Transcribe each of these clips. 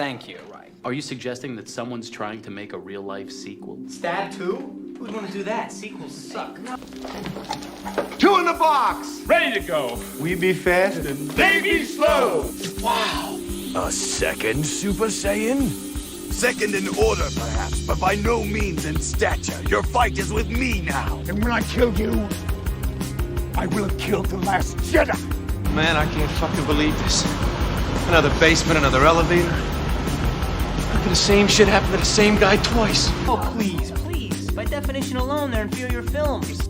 Thank you. Right. Are you suggesting that someone's trying to make a real-life sequel? Stab 2? Who'd want to do that? Sequels suck. Two in the box! Ready to go. We be fast and They be slow. wow! A second Super Saiyan? Second in order, perhaps, but by no means in stature. Your fight is with me now. And when I kill you, I will have killed the last Jedi! Man, I can't fucking believe this. Another basement, another elevator. How could the same shit happen to the same guy twice? Oh, please, please. By definition alone, they're inferior films.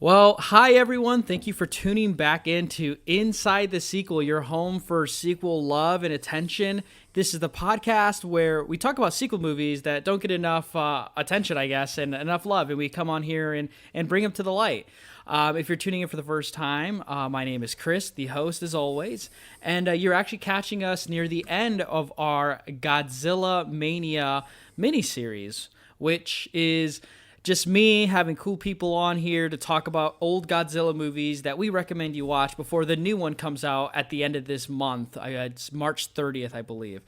Well, hi everyone. Thank you for tuning back into Inside the Sequel, your home for sequel love and attention. This is the podcast where we talk about sequel movies that don't get enough attention, I guess, and enough love, and we come on here and bring them to the light. If you're tuning in for the first time, my name is Chris, the host as always, and you're actually catching us near the end of our Godzilla Mania miniseries, which is just me having cool people on here to talk about old Godzilla movies that we recommend you watch before the new one comes out at the end of this month. It's March 30th, I believe.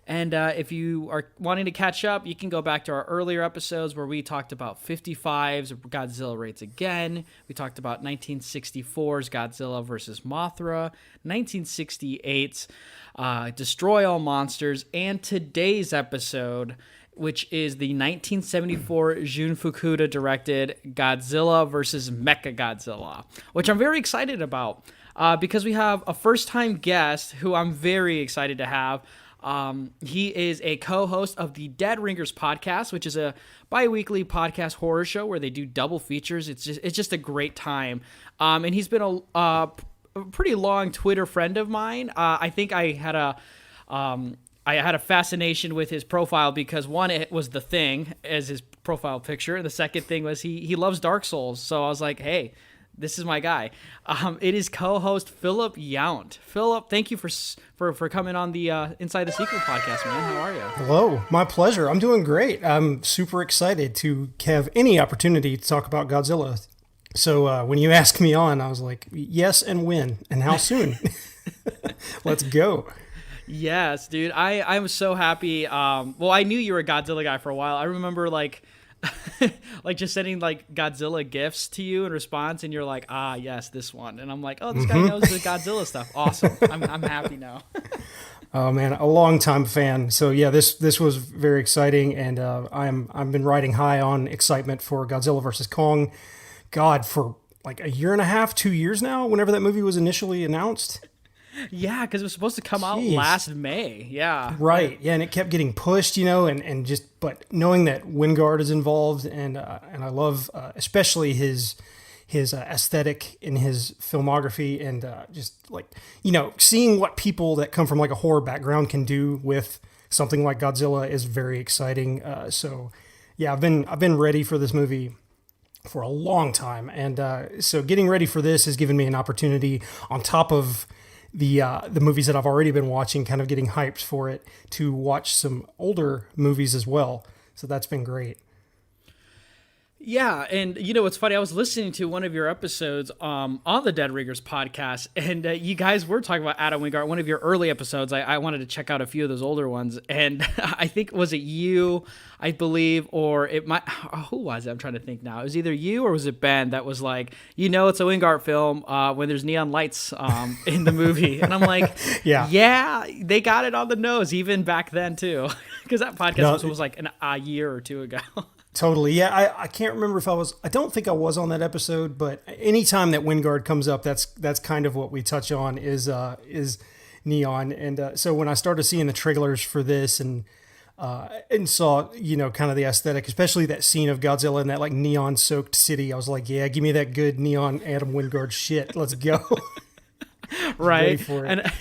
And if you are wanting to catch up, you can go back to our earlier episodes where we talked about 55's Godzilla Raids Again. We talked about 1964's Godzilla vs. Mothra, 1968's Destroy All Monsters, and today's episode, which is the 1974 Jun Fukuda directed Godzilla vs. Mechagodzilla, which I'm very excited about because we have a first-time guest who I'm very excited to have. He is a co-host of the Dead Ringers podcast, which is a bi-weekly podcast horror show where they do double features. It's just a great time. And he's been a pretty long Twitter friend of mine. I think I had a fascination with his profile because one, it was The Thing as his profile picture, and the second thing was he loves Dark Souls. So I was like, hey, this is my guy. It is co-host Phillip Yount. Phillip, thank you for coming on the Inside the Sequel podcast, man. How are you? Hello, my pleasure. I'm doing great. I'm super excited to have any opportunity to talk about Godzilla. So when you asked me on, I was like, yes, and when, and how soon? Let's go. Yes, dude. I'm so happy. Well, I knew you were a Godzilla guy for a while. I remember like just sending like Godzilla gifts to you in response, and you're like, yes, this one. And I'm like, oh, this guy knows the Godzilla stuff. Awesome. I'm happy now. Oh man, a long-time fan. So yeah, this was very exciting, and I've been riding high on excitement for Godzilla vs. Kong. God, for like a year and a half, 2 years now, whenever that movie was initially announced. Yeah, because it was supposed to come out last May. Yeah. Right. Yeah, and it kept getting pushed, but knowing that Wingard is involved, and I love especially his aesthetic in his filmography, and just like, seeing what people that come from like a horror background can do with something like Godzilla is very exciting. So yeah, I've been ready for this movie for a long time, and so getting ready for this has given me an opportunity on top of the movies that I've already been watching, kind of getting hyped for it, to watch some older movies as well. So that's been great. Yeah, and what's funny, I was listening to one of your episodes on the Dead Ringers podcast, and you guys were talking about Adam Wingard, one of your early episodes. I wanted to check out a few of those older ones, and I think, was it you, I believe, or it might, who was it? I'm trying to think now. It was either you or was it Ben that was like, it's a Wingard film when there's neon lights in the movie. And I'm like, yeah, they got it on the nose even back then too, because that podcast was like a year or two ago. Totally. Yeah, I can't remember if I don't think I was on that episode, but anytime that Wingard comes up, that's kind of what we touch on is neon. And so when I started seeing the trailers for this and saw, kind of the aesthetic, especially that scene of Godzilla in that like neon soaked city, I was like, yeah, give me that good neon Adam Wingard shit. Let's go. Right. Ready for it. And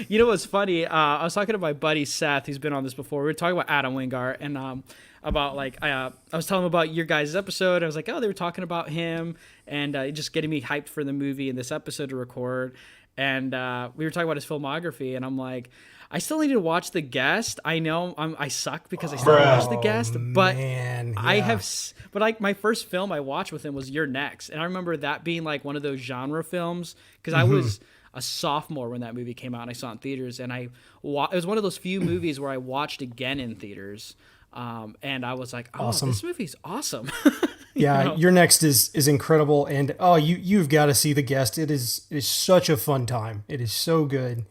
you know what's funny? I was talking to my buddy Seth, who's been on this before. We were talking about Adam Wingard and about like I was telling him about your guys' episode. I was like, oh, they were talking about him and just getting me hyped for the movie and this episode to record. And we were talking about his filmography, and I'm like, I still need to watch The Guest. I know I suck because I still haven't watched The Guest, but man, I yeah. have. But like my first film I watched with him was You're Next, and I remember that being like one of those genre films because I was a sophomore when that movie came out, and I saw it in theaters, and it was one of those few movies where I watched again in theaters, and I was like, oh, Awesome. This movie's awesome. Yeah, know? Your Next is incredible, and you've got to see The Guest. It is such a fun time. It is so good.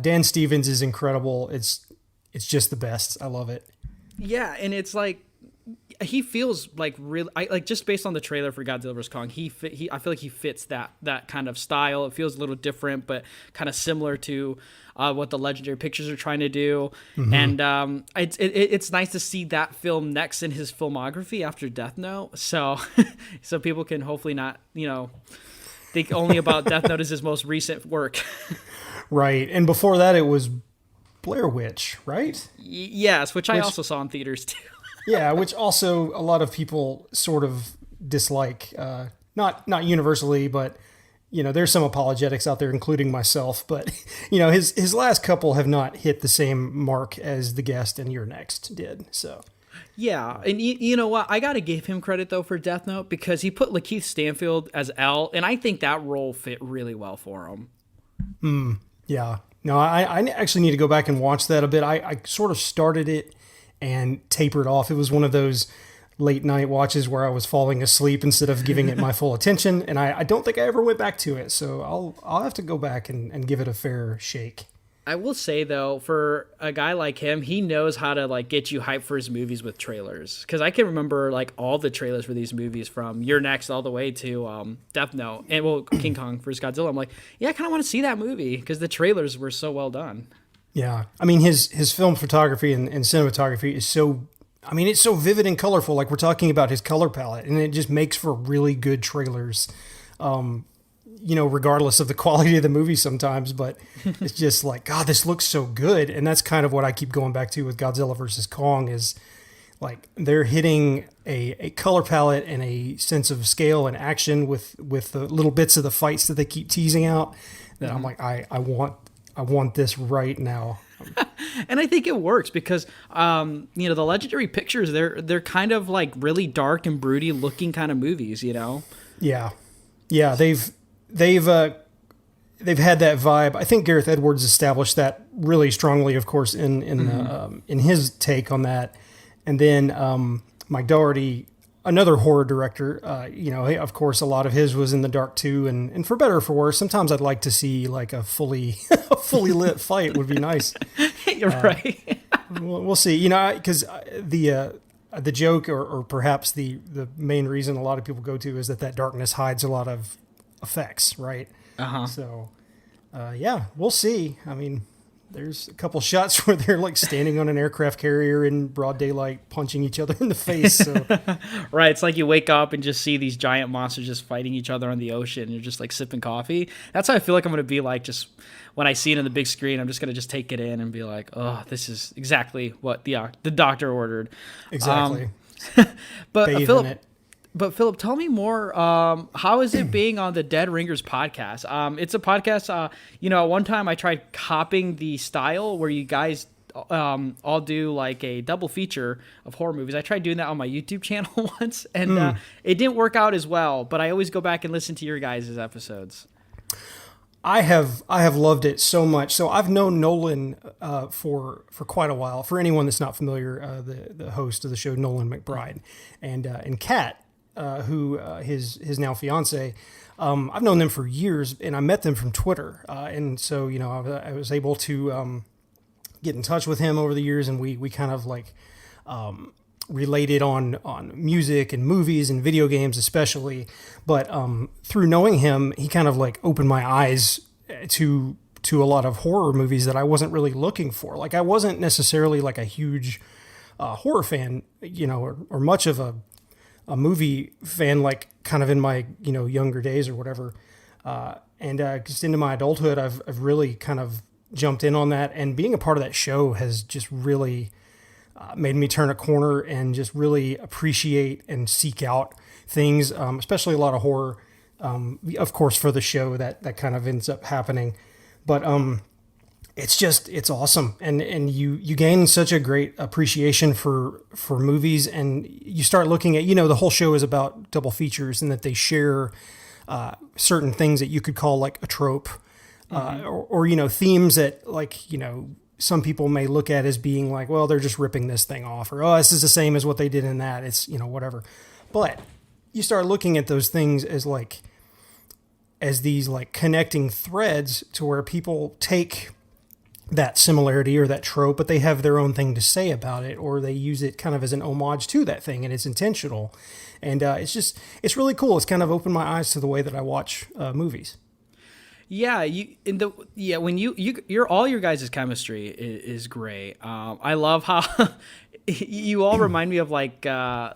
Dan Stevens is incredible. It's just the best. I love it. Yeah, and it's like he feels like really like just based on the trailer for Godzilla vs Kong, I feel like he fits that kind of style. It feels a little different, but kind of similar to what the Legendary Pictures are trying to do. And it's nice to see that film next in his filmography after Death Note. So people can hopefully not think only about Death Note as his most recent work. Right, and before that it was Blair Witch, right? Yes, which I also saw in theaters too. Yeah, which also a lot of people sort of dislike. Not universally, but there's some apologetics out there, including myself. But his last couple have not hit the same mark as The Guest and Your Next did. So yeah, and you know what? I got to give him credit though for Death Note because he put Lakeith Stanfield as L, and I think that role fit really well for him. Yeah, no, I actually need to go back and watch that a bit. I sort of started it and tapered off. It was one of those late night watches where I was falling asleep instead of giving it my full attention, and I don't think I ever went back to it. So I'll have to go back and give it a fair shake. I will say though, for a guy like him, he knows how to like get you hyped for his movies with trailers. Because I can remember like all the trailers for these movies from You're Next all the way to Death Note and King Kong vs Godzilla. I'm like, yeah, I kind of want to see that movie because the trailers were so well done. Yeah, I mean his film photography and cinematography is so. I mean, it's so vivid and colorful. Like we're talking about his color palette, and it just makes for really good trailers. Regardless of the quality of the movie sometimes, but it's just like, God, this looks so good. And that's kind of what I keep going back to with Godzilla vs. Kong is like they're hitting a color palette and a sense of scale and action with the little bits of the fights that they keep teasing out that I'm like, I want this right now. And I think it works because, the Legendary Pictures, they're kind of like really dark and broody looking kind of movies, Yeah. Yeah. They've had that vibe. I think Gareth Edwards established that really strongly, of course, in his take on that. And then Mike Dougherty, another horror director, of course, a lot of his was in the dark too. And for better or for worse, sometimes I'd like to see like a fully lit fight would be nice. You're right. We'll see. Because the joke or perhaps the main reason a lot of people go to is that darkness hides a lot of effects, right? So we'll see. I mean, there's a couple shots where they're like standing on an aircraft carrier in broad daylight punching each other in the face, so right, it's like you wake up and just see these giant monsters just fighting each other on the ocean and you're just like sipping coffee. That's how I feel like I'm going to be like just when I see it on the big screen. I'm just going to just take it in and be like, oh, this is exactly what the doctor ordered. Exactly. But Bathe Philip, in it. But Philip, tell me more. How is it being on the Dead Ringers podcast? It's a podcast. At one time I tried copying the style where you guys all do like a double feature of horror movies. I tried doing that on my YouTube channel once, and it didn't work out as well. But I always go back and listen to your guys' episodes. I have loved it so much. So I've known Nolan for quite a while. For anyone that's not familiar, the host of the show, Nolan McBride, and Kat. Who his now fiance, I've known them for years, and I met them from Twitter, and so I was able to get in touch with him over the years, and we kind of like related on music and movies and video games especially, but through knowing him, he kind of like opened my eyes to a lot of horror movies that I wasn't really looking for. Like I wasn't necessarily like a huge horror fan, or much of a movie fan, like kind of in my, younger days or whatever. And just into my adulthood, I've really kind of jumped in on that. And being a part of that show has just really made me turn a corner and just really appreciate and seek out things, especially a lot of horror. Of course, for the show, that kind of ends up happening. But it's awesome. And you gain such a great appreciation for movies, and you start looking at, the whole show is about double features and that they share certain things that you could call like a trope, or themes that, like, some people may look at as being like, well, they're just ripping this thing off, or, oh, this is the same as what they did in that. It's, whatever. But you start looking at those things as these like connecting threads to where people take that similarity or that trope, but they have their own thing to say about it, or they use it kind of as an homage to that thing, and it's intentional. And it's really cool. It's kind of opened my eyes to the way that I watch movies. Yeah, when you're all your guys' chemistry is great. I love how you all remind me of like kind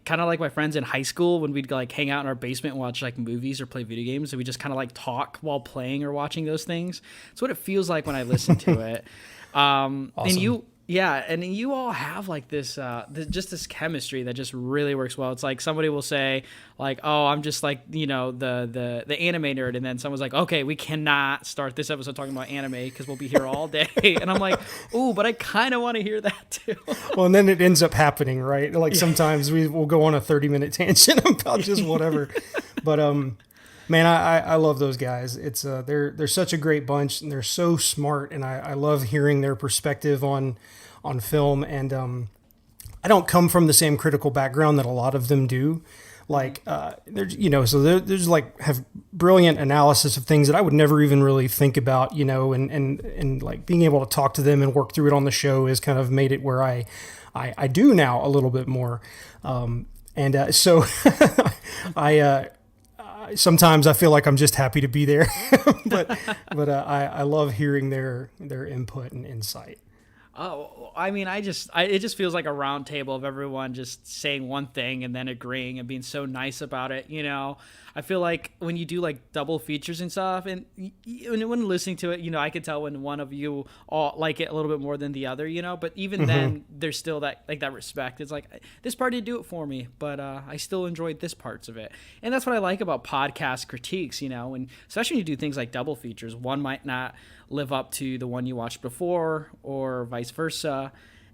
of like my friends in high school when we'd like hang out in our basement and watch like movies or play video games, and we just kind of like talk while playing or watching those things. It's what it feels like when I listen to it. Awesome. And you all have like this chemistry that just really works well. It's like somebody will say like, oh, I'm just like, the anime nerd. And then someone's like, okay, we cannot start this episode talking about anime because we'll be here all day. And I'm like, ooh, but I kind of want to hear that too. Well, and then it ends up happening, right? Like sometimes we will go on a 30-minute tangent about just whatever. But, man, I love those guys. It's they're such a great bunch, and they're so smart, and I love hearing their perspective on film. And I don't come from the same critical background that a lot of them do. Like there's like have brilliant analysis of things that I would never even really think about, and like being able to talk to them and work through it on the show has kind of made it where I do now a little bit more. So I. Sometimes I feel like I'm just happy to be there, but I love hearing their input and insight. Oh, I mean, it just feels like a round table of everyone just saying one thing and then agreeing and being so nice about it. I feel like when you do like double features and stuff, and when listening to it, I can tell when one of you all like it a little bit more than the other, but even then there's still that respect. It's like, this part didn't do it for me, but I still enjoyed this parts of it. And that's what I like about podcast critiques, and especially when you do things like double features, one might not live up to the one you watched before or vice versa.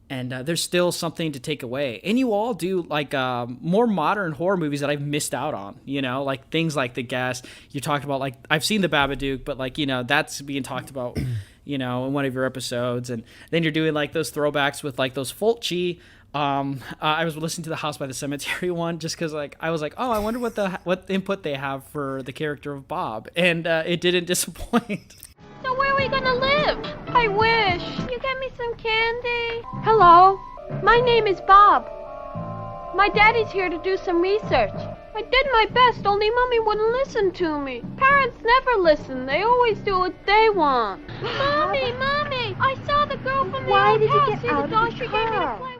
And there's still something to take away. And you all do like more modern horror movies that I've missed out on, like things like The Guest. You talked about, like, I've seen The Babadook, but like, that's being talked about, in one of your episodes. And then you're doing like those throwbacks with like those Fulci. I was listening to the House by the Cemetery one just because like I was like, oh, I wonder what input they have for the character of Bob. And it didn't disappoint. So where are we gonna live? I wish. You get me some candy? Hello, my name is Bob. My daddy's here to do some research. I did my best, only Mommy wouldn't listen to me. Parents never listen. They always do what they want. Mommy, I saw the girl from the old house. See the doll she gave me to play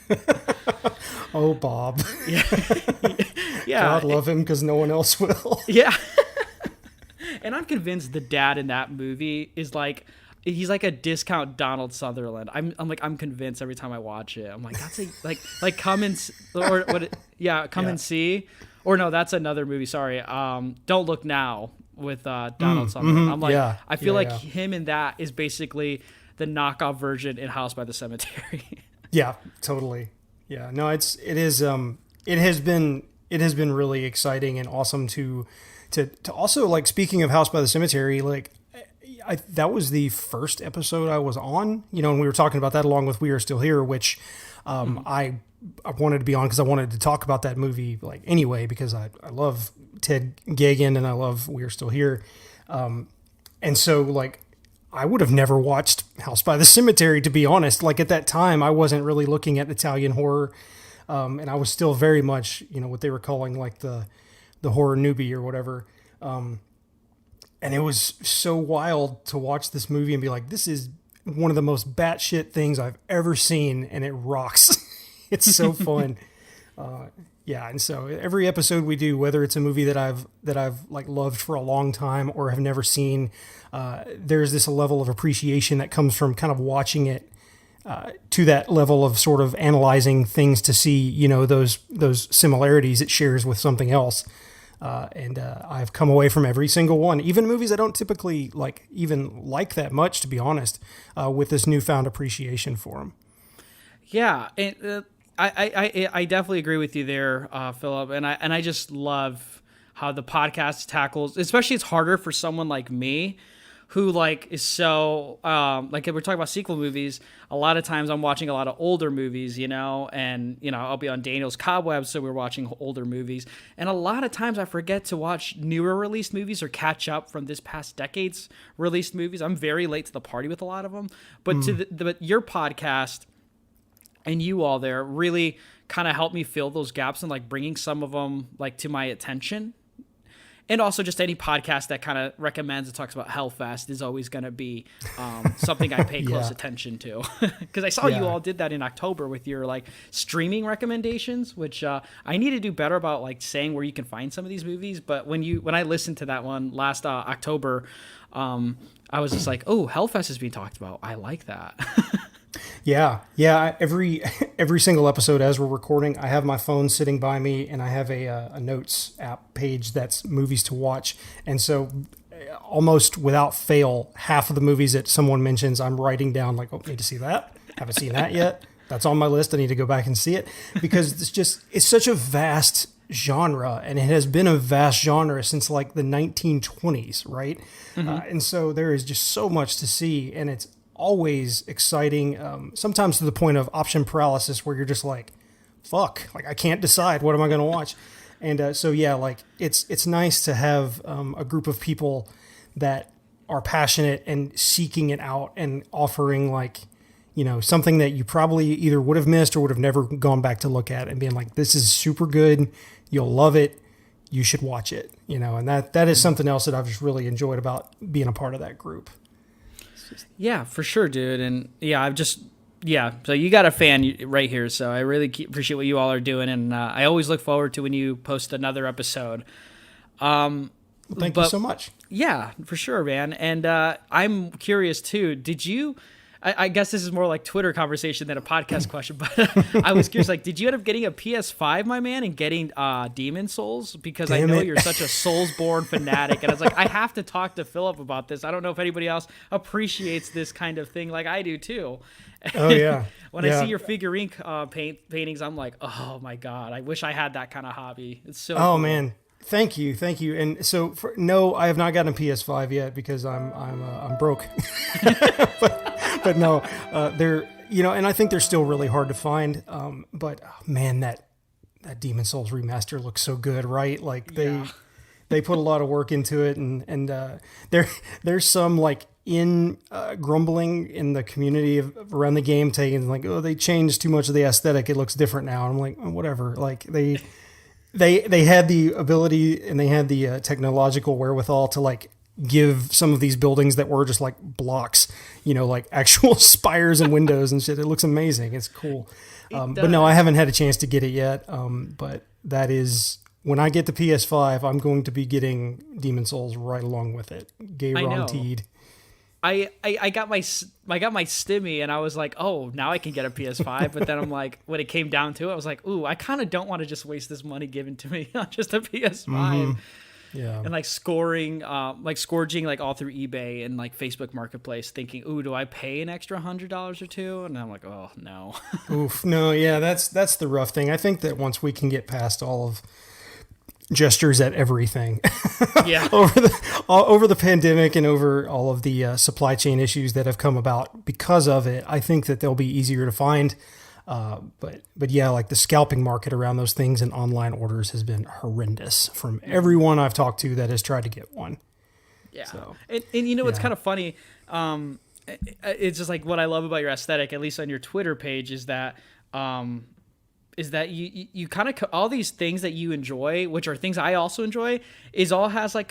with? Oh, Bob. Yeah. God love him because no one else will. Yeah. And I'm convinced the dad in that movie is like, he's like a discount Donald Sutherland. I'm convinced every time I watch it. I'm like, that's like Come and or what? Yeah, Come and See, or no, that's another movie. Sorry, Don't Look Now with Donald Sutherland. I'm like, I feel like him in that is basically the knockoff version in House by the Cemetery. Yeah, totally. Yeah, no, it has been really exciting and awesome to also, like, speaking of House by the Cemetery, like, that was the first episode I was on, and we were talking about that along with We Are Still Here, which I wanted to be on because I wanted to talk about that movie, like, anyway, because I love Ted Geoghegan and I love We Are Still Here. And so, like, I would have never watched House by the Cemetery, to be honest. Like, at that time, I wasn't really looking at Italian horror, and I was still very much, what they were calling, like, the horror newbie or whatever. And it was so wild to watch this movie and be like, this is one of the most batshit things I've ever seen, and it rocks. It's so fun. Yeah, and so every episode we do, whether it's a movie that I've like loved for a long time or have never seen, there's this level of appreciation that comes from kind of watching it to that level of sort of analyzing things to see, you know, those similarities it shares with something else. And I've come away from every single one, even movies I don't typically even like that much, to be honest, with this newfound appreciation for them. Yeah, and I definitely agree with you there, Philip, and I just love how the podcast tackles, especially it's harder for someone like me who like is so like if we're talking about sequel movies, a lot of times I'm watching a lot of older movies, you know, and you know, I'll be on Daniel's Cobwebs, so we're watching older movies, and a lot of times I forget to watch newer released movies or catch up from this past decade's released movies. I'm very late to the party with a lot of them, but but your podcast and you all there really kind of helped me fill those gaps and like bringing some of them like to my attention. And also just any podcast that kind of recommends and talks about Hellfest is always going to be something I pay close attention to. Because I saw you all did that in October with your like streaming recommendations, which I need to do better about like saying where you can find some of these movies. But when I listened to that one last October, I was just like, oh, Hellfest is being talked about. I like that. Yeah. Every single episode as we're recording, I have my phone sitting by me, and I have a notes app page that's movies to watch. And so, almost without fail, half of the movies that someone mentions, I'm writing down like, oh, need to see that. Haven't seen that yet. That's on my list. I need to go back and see it, because it's such a vast genre, and it has been a vast genre since like the 1920s, right? And so there is just so much to see, and it's always exciting, sometimes to the point of option paralysis, where you're just like, fuck, like I can't decide what am I going to watch. And so yeah, like it's nice to have a group of people that are passionate and seeking it out and offering like, you know, something that you probably either would have missed or would have never gone back to look at, and being like, this is super good, you'll love it, you should watch it, you know. And that is something else that I've just really enjoyed about being a part of that group. Yeah, for sure, dude. And so you got a fan right here. So I really appreciate what you all are doing. And I always look forward to when you post another episode. Thank you so much. Yeah, for sure, man. And I'm curious too. Did you, I guess this is more like Twitter conversation than a podcast question, but I was curious, like, did you end up getting a PS5, my man, and getting Demon Souls? Because I know you're such a Soulsborne fanatic, and I was like, I have to talk to Philip about this. I don't know if anybody else appreciates this kind of thing like I do too. Oh yeah. When I see your figurine paintings, I'm like, oh my God, I wish I had that kind of hobby. It's so cool. Man. Thank you. And so, no, I have not gotten a PS5 yet because I'm broke. but no, they're, you know, and I think they're still really hard to find. But man, that Demon Souls remaster looks so good, right? Like they put a lot of work into it, and there's some like grumbling in the community around the game, taking like, oh, they changed too much of the aesthetic, it looks different now. And I'm like, oh, whatever. Like They had the ability and they had the technological wherewithal to like give some of these buildings that were just like blocks, you know, like actual spires and windows and shit. It looks amazing. It's cool. But no, I haven't had a chance to get it yet. But that is, when I get the PS5, I'm going to be getting Demon Souls right along with it. Guaranteed. I got my Stimmy and I was like, oh, now I can get a PS5. But then I'm like, when it came down to it, I was like, ooh, I kind of don't want to just waste this money given to me on just a PS5. Mm-hmm. Yeah. And like scourging like all through eBay and like Facebook Marketplace, thinking, ooh, do I pay an extra $100 or two? And I'm like, oh no. Oof, no, yeah, that's the rough thing. I think that once we can get past all of gestures at everything, yeah, over the pandemic and over all of the supply chain issues that have come about because of it, I think that they'll be easier to find. But yeah, like the scalping market around those things and online orders has been horrendous from everyone I've talked to that has tried to get one. Yeah, so, and you know what's kind of funny? It's just like what I love about your aesthetic, at least on your Twitter page, is that you kind of all these things that you enjoy, which are things I also enjoy, is all has like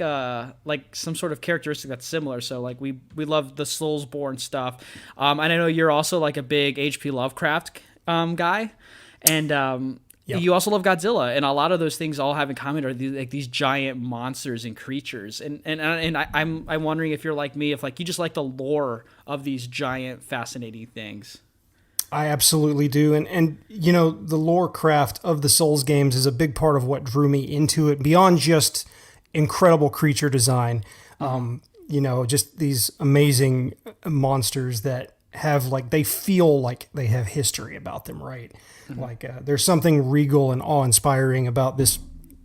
some sort of characteristic that's similar. So like we love the Soulsborne stuff, and I know you're also like a big H.P. Lovecraft guy, and You also love Godzilla, and a lot of those things all have in common are these giant monsters and creatures. And I'm wondering if you're like me, if like you just like the lore of these giant, fascinating things. I absolutely do. And you know, the lore craft of the Souls games is a big part of what drew me into it, beyond just incredible creature design. You know, just these amazing monsters that have they feel like they have history about them, right? There's something regal and awe-inspiring about this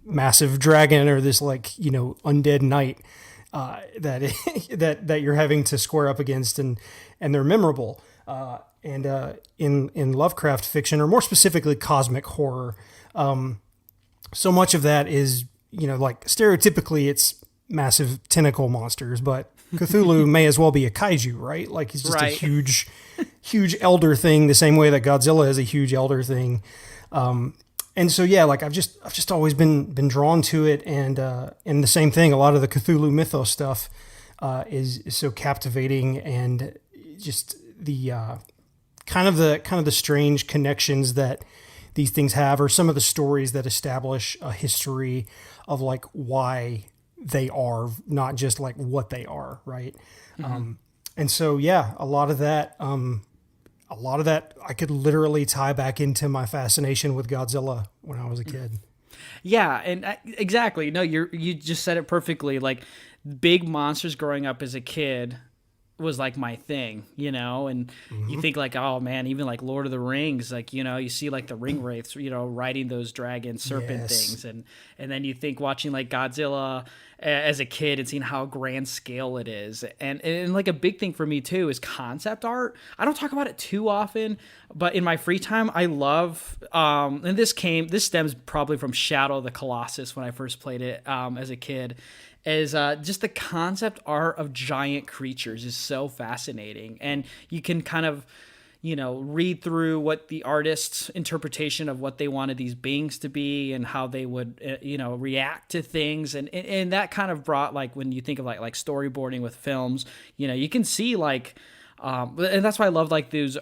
massive dragon or this undead knight that you're having to square up against, and they're memorable. In Lovecraft fiction, or more specifically cosmic horror, so much of that is, stereotypically it's massive tentacle monsters, but Cthulhu may as well be a kaiju, right? Like he's just a huge elder thing, the same way that Godzilla is a huge elder thing. And so, yeah, I've just always been drawn to it. And the same thing, a lot of the Cthulhu mythos stuff is so captivating, and just the kind of the strange connections that these things have, or some of the stories that establish a history of why they are, not just what they are, right? And so, yeah, a lot of that I could literally tie back into my fascination with Godzilla when I was a kid. Yeah, and exactly. No, you just said it perfectly. Big monsters growing up as a kid was my thing, and you think oh man, even Lord of the Rings, you see the ring wraiths, riding those dragon serpent things, and then you think watching Godzilla as a kid and seeing how grand scale it is, and a big thing for me too is concept art. I don't talk about it too often, but in my free time I love and this stems probably from Shadow of the Colossus when I first played it as a kid, is just the concept art of giant creatures is so fascinating. And you can kind of, read through what the artist's interpretation of what they wanted these beings to be and how they would, react to things. And that kind of brought, when you think of storyboarding with films, you can see and that's why I love those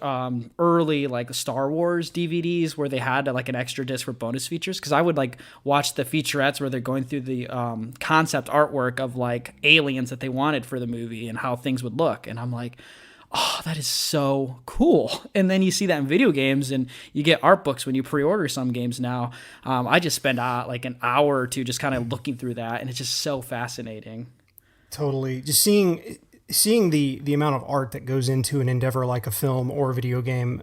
early Star Wars DVDs where they had an extra disc for bonus features, because I would watch the featurettes where they're going through the concept artwork of aliens that they wanted for the movie and how things would look, and I'm like, oh, that is so cool. And then you see that in video games, and you get art books when you pre-order some games now. I just spend an hour or two just kind of looking through that, and it's just so fascinating. Totally. Just seeing the amount of art that goes into an endeavor like a film or a video game,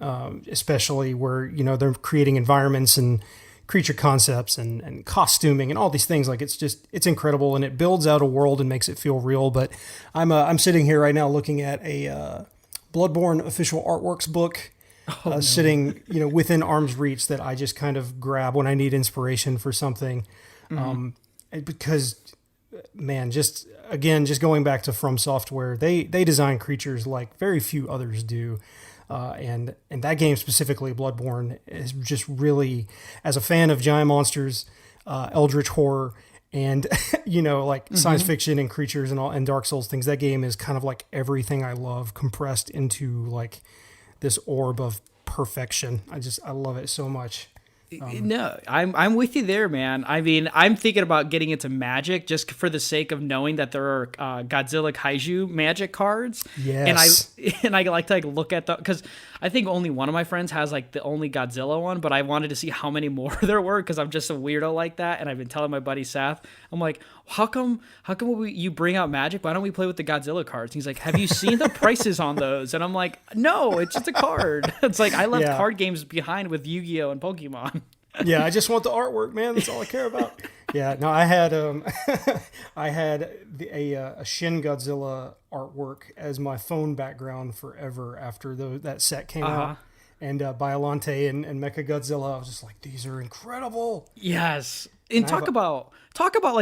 especially where, they're creating environments and creature concepts and costuming and all these things. It's incredible, and it builds out a world and makes it feel real. But I'm sitting here right now looking at a Bloodborne official artworks book, sitting, within arm's reach, that I just kind of grab when I need inspiration for something. Because, man, just going back to From Software, they design creatures like very few others do. And that game specifically, Bloodborne, is just really, as a fan of giant monsters, eldritch horror, and science fiction and creatures and Dark Souls things, that game is kind of everything I love compressed into this orb of perfection. I love it so much. No, I'm with you there, man. I mean, I'm thinking about getting into Magic just for the sake of knowing that there are Godzilla Kaiju Magic cards. Yes. And I like to look at because I think only one of my friends has the only Godzilla one, but I wanted to see how many more there were, because I'm just a weirdo like that. And I've been telling my buddy Seth, I'm like, how come you bring out Magic? Why don't we play with the Godzilla cards? And he's like, have you seen the prices on those? And I'm like, no, it's just a card. It's I left card games behind with Yu-Gi-Oh and Pokemon. Yeah, I just want the artwork, man. That's all I care about. Yeah, no, I had a Shin Godzilla artwork as my phone background forever after that set came out. And Biollante and Mechagodzilla, I was just like, these are incredible. Yes. And talk about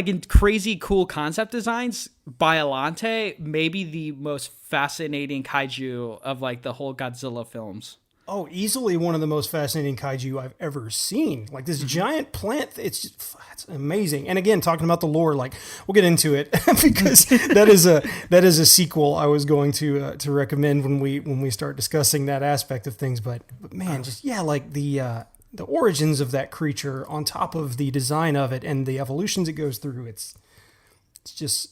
in crazy cool concept designs, Biollante may be the most fascinating kaiju of the whole Godzilla films. Oh, easily one of the most fascinating kaiju I've ever seen. This giant plant, it's amazing. And again, talking about the lore, we'll get into it because that is a sequel I was going to recommend when we start discussing that aspect of things. But man, just the the origins of that creature on top of the design of it and the evolutions it goes through. It's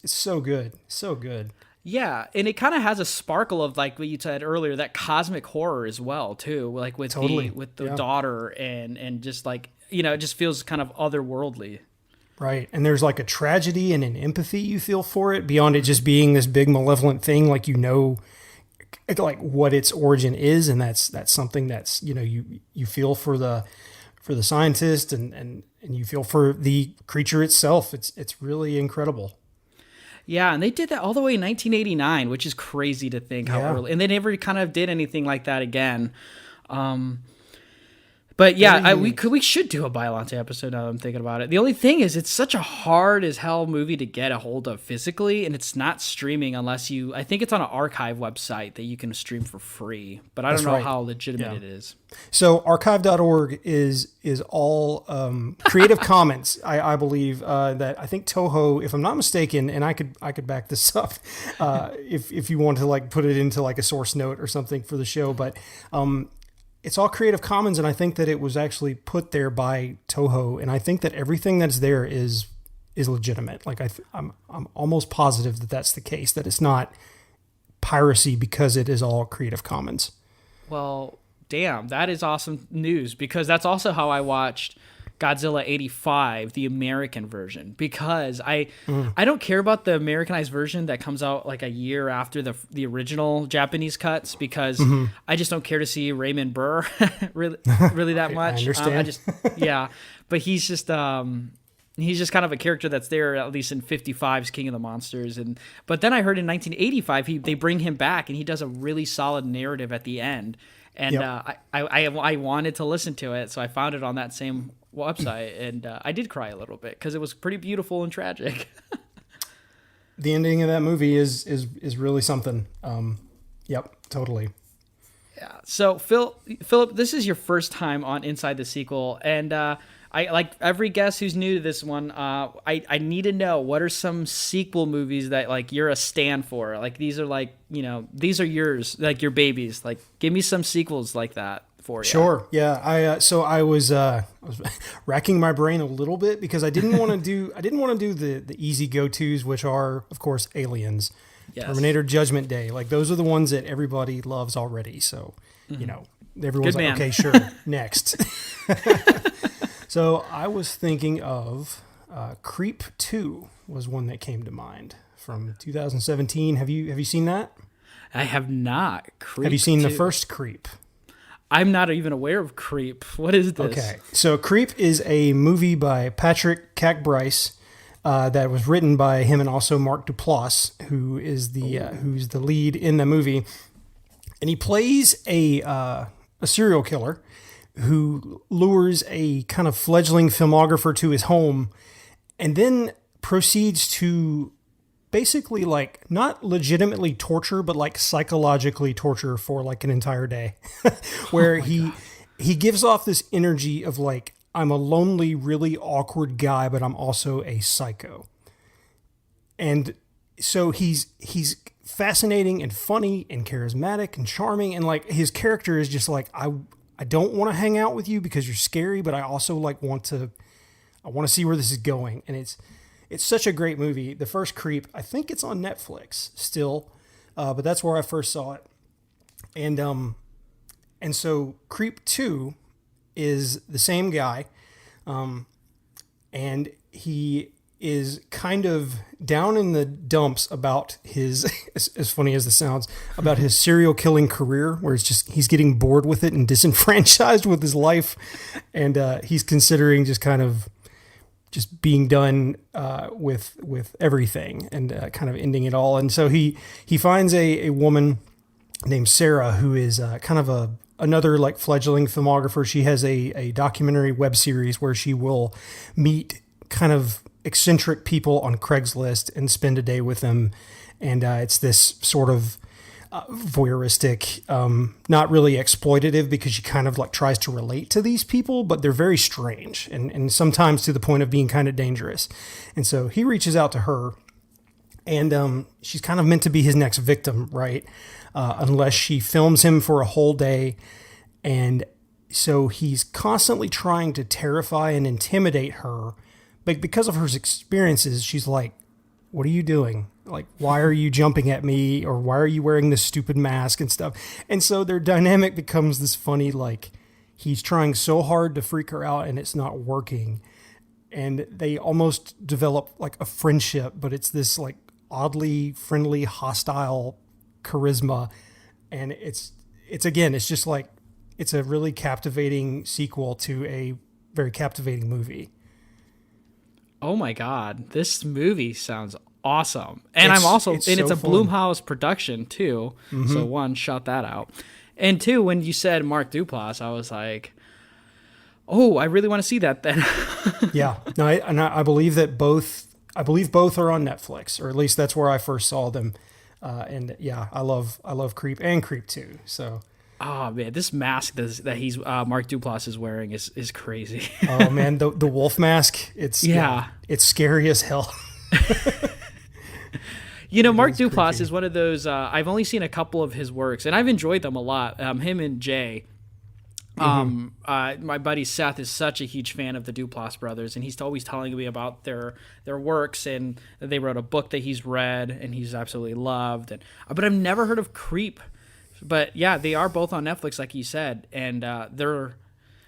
so good. So good. Yeah, and it kind of has a sparkle of, like what you said earlier, that cosmic horror as well too, like with the daughter and just like, you know, it just feels kind of otherworldly. Right. And there's like a tragedy and an empathy you feel for it beyond it just being this big malevolent thing, like, you know, like what its origin is, and that's something that's, you know, you feel for the scientist and you feel for the creature itself. It's really incredible. Yeah, and they did that all the way in 1989, which is crazy to think how early. And they never kind of did anything like that again. But yeah, we should do a Biollante episode now that I'm thinking about it. The only thing is, it's such a hard as hell movie to get a hold of physically, and it's not streaming unless I think it's on an archive website that you can stream for free, but I don't know how legitimate it is. So archive.org is all Creative Commons, I believe, that I think Toho, if I'm not mistaken, and I could back this up if you want to like put it into like a source note or something for the show, but it's all Creative Commons, and I think that it was actually put there by Toho, and I think that everything that's there is legitimate. Like I'm almost positive that that's the case, that it's not piracy because it is all Creative Commons. Well, damn, that is awesome news, because that's also how I watched Godzilla 85, the American version, because I don't care about the Americanized version that comes out like a year after the original Japanese cuts, because I just don't care to see Raymond Burr really that much. I understand. But he's just kind of a character that's there at least in 55's King of the Monsters, but then I heard in 1985 they bring him back and he does a really solid narrative at the end, and I wanted to listen to it, so I found it on that same website, and I did cry a little bit because it was pretty beautiful and tragic. The ending of that movie is really something. Yep, totally. Yeah. So Philip, this is your first time on Inside the Sequel, and I like every guest who's new to this one. I need to know, what are some sequel movies that like you're a stan for? Like these are like, you know, these are yours, like your babies. Like give me some sequels like that for you. Sure. Yeah. I was racking my brain a little bit because I didn't want to do the easy go-tos, which are of course Aliens, Terminator, Judgment Day. Like those are the ones that everybody loves already. So, you know, everyone's like, okay, sure, next. So I was thinking of Creep 2 was one that came to mind from 2017. Have you seen that? I have not. Creep have you seen 2. the first Creep? I'm not even aware of Creep. What is this? Okay, so Creep is a movie by Patrick Kakbryce that was written by him and also Mark Duplass, who's the lead in the movie, and he plays a serial killer who lures a kind of fledgling filmographer to his home and then proceeds to basically like not legitimately torture, but like psychologically torture for like an entire day where he gives off this energy of like, I'm a lonely, really awkward guy, but I'm also a psycho. And so he's fascinating and funny and charismatic and charming. And like his character is just like, I don't want to hang out with you because you're scary, but I also like want to see where this is going. And it's such a great movie. The first Creep, I think it's on Netflix still, but that's where I first saw it. And so Creep 2 is the same guy, and he is kind of down in the dumps about his, as funny as this sounds, about his serial killing career, where it's just, he's getting bored with it and disenfranchised with his life. And he's considering just kind of just being done with everything and kind of ending it all. And so he finds a woman named Sarah, who is kind of another like fledgling filmographer. She has a documentary web series where she will meet kind of eccentric people on Craigslist and spend a day with them. And it's this sort of voyeuristic, not really exploitative, because she kind of like tries to relate to these people, but they're very strange and sometimes to the point of being kind of dangerous. And so he reaches out to her, and she's kind of meant to be his next victim, right? Unless she films him for a whole day and so he's constantly trying to terrify and intimidate her. But because of her experiences, she's like, what are you doing? Like, why are you jumping at me? Or why are you wearing this stupid mask and stuff? And so their dynamic becomes this funny, like, he's trying so hard to freak her out and it's not working. And they almost develop like a friendship, but it's this like oddly friendly, hostile charisma. And it's just like, it's a really captivating sequel to a very captivating movie. Oh my God, this movie sounds awesome. And It's it's so a fun. Blumhouse production too. So one, shout that out. And two, when you said Mark Duplass, I was like, oh, I really want to see that then. Yeah. No, I believe that both are on Netflix, or at least that's where I first saw them. And yeah, I love Creep and Creep 2. So. Oh man, this mask that he's Mark Duplass is wearing is crazy. Oh man, the wolf mask. It's scary as hell. You know, Mark Duplass is one of those. I've only seen a couple of his works, and I've enjoyed them a lot. Him and Jay. My buddy Seth is such a huge fan of the Duplass brothers, and he's always telling me about their works, and they wrote a book that he's read and he's absolutely loved. But I've never heard of Creep. But yeah, they are both on Netflix, like you said, and they're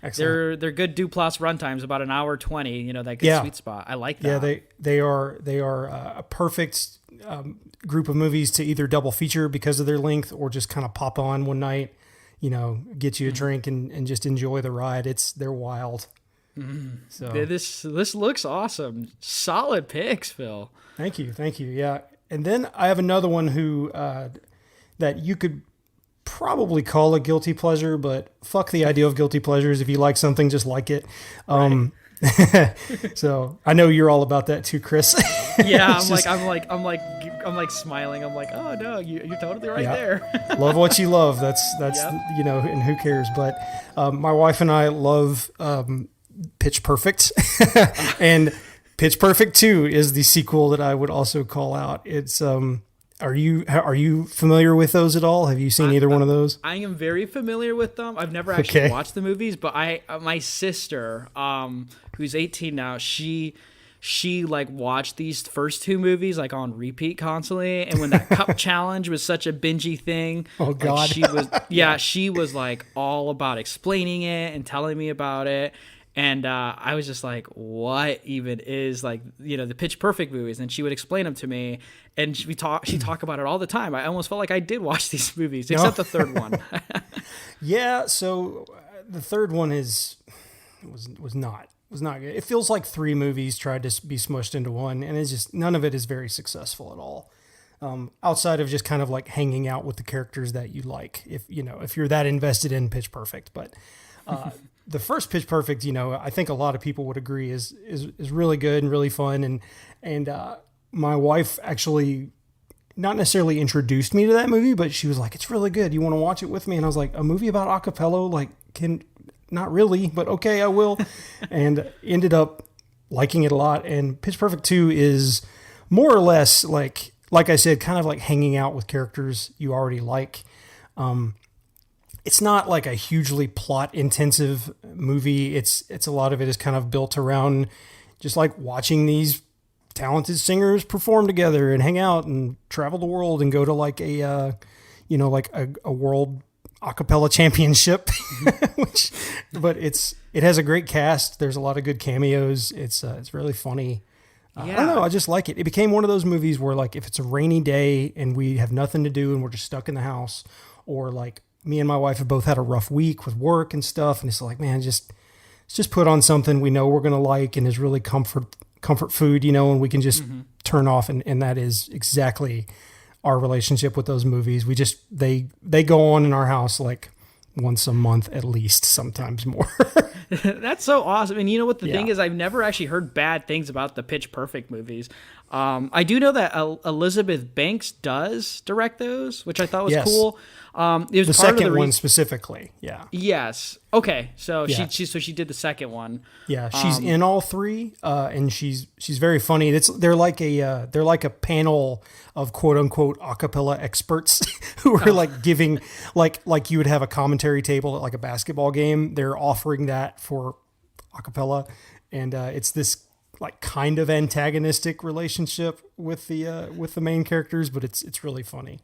good Duplass runtimes, about an hour 20. You know, that good sweet spot. I like that. Yeah, they are a perfect group of movies to either double feature because of their length, or just kind of pop on one night. You know, get you a drink and just enjoy the ride. They're wild. So this looks awesome. Solid picks, Phil. Thank you. Yeah, and then I have another one who that you could probably call a guilty pleasure, but fuck the idea of guilty pleasures. If you like something, just like it. So I know you're all about that too, Chris. Yeah, I'm like smiling. I'm like, oh no, you're totally right there. Love what you love. That's you know, and who cares? But my wife and I love Pitch Perfect, and Pitch Perfect 2 is the sequel that I would also call out. It's Are you familiar with those at all? Have you seen either one of those? I am very familiar with them. I've never actually watched the movies, but my sister, who's 18 now, she like watched these first two movies like on repeat constantly. And when that cup challenge was such a bingey thing, oh God, like, she was like all about explaining it and telling me about it. And I was just like, what even is, like, you know, the Pitch Perfect movies? And she would explain them to me, and she talk about it all the time. I almost felt like I did watch these movies, except the third one. Yeah, so the third one was not good. It feels like three movies tried to be smushed into one, and it's just none of it is very successful at all. Outside of just kind of like hanging out with the characters that you like, if you're that invested in Pitch Perfect, but. The first Pitch Perfect, you know, I think a lot of people would agree is really good and really fun. And my wife actually not necessarily introduced me to that movie, but she was like, it's really good. You want to watch it with me? And I was like, a movie about acapella? Like, not really, but okay, I will. And ended up liking it a lot. And Pitch Perfect 2 is more or less like I said, kind of like hanging out with characters you already like. It's not like a hugely plot intensive movie. It's a lot of it is kind of built around just like watching these talented singers perform together and hang out and travel the world and go to like a world a cappella championship, but it has a great cast. There's a lot of good cameos. It's really funny. I don't know. I just like it. It became one of those movies where, like, if it's a rainy day and we have nothing to do and we're just stuck in the house, or like me and my wife have both had a rough week with work and stuff, and it's like, man, just put on something we know we're going to like and is really comfort food, you know, and we can just turn off. And that is exactly our relationship with those movies. We just, they go on in our house like once a month at least, sometimes more. That's so awesome. And you know what the thing is, I've never actually heard bad things about the Pitch Perfect movies. I do know that Elizabeth Banks does direct those, which I thought was Yes. cool. It was The part of second the one specifically, yeah. Yes. Okay. So Yeah. she did the second one. Yeah, she's in all three, and she's very funny. They're like a panel of quote unquote acapella experts who are like giving like you would have a commentary table at like a basketball game. They're offering that for acapella, and it's this like kind of antagonistic relationship with the main characters, but it's really funny.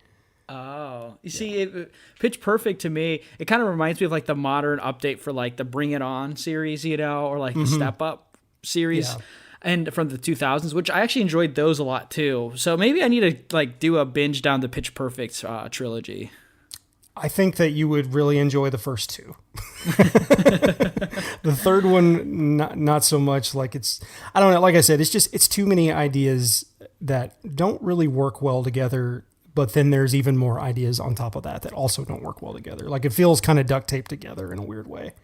Oh, you see, Pitch Perfect to me, it kind of reminds me of like the modern update for like the Bring It On series, you know, or like the Step Up series, Yeah. and from the 2000s, which I actually enjoyed those a lot too. So maybe I need to like do a binge down the Pitch Perfect trilogy. I think that you would really enjoy the first two. The third one, not so much. Like I don't know. Like I said, it's too many ideas that don't really work well together. But then there's even more ideas on top of that also don't work well together. Like it feels kind of duct taped together in a weird way.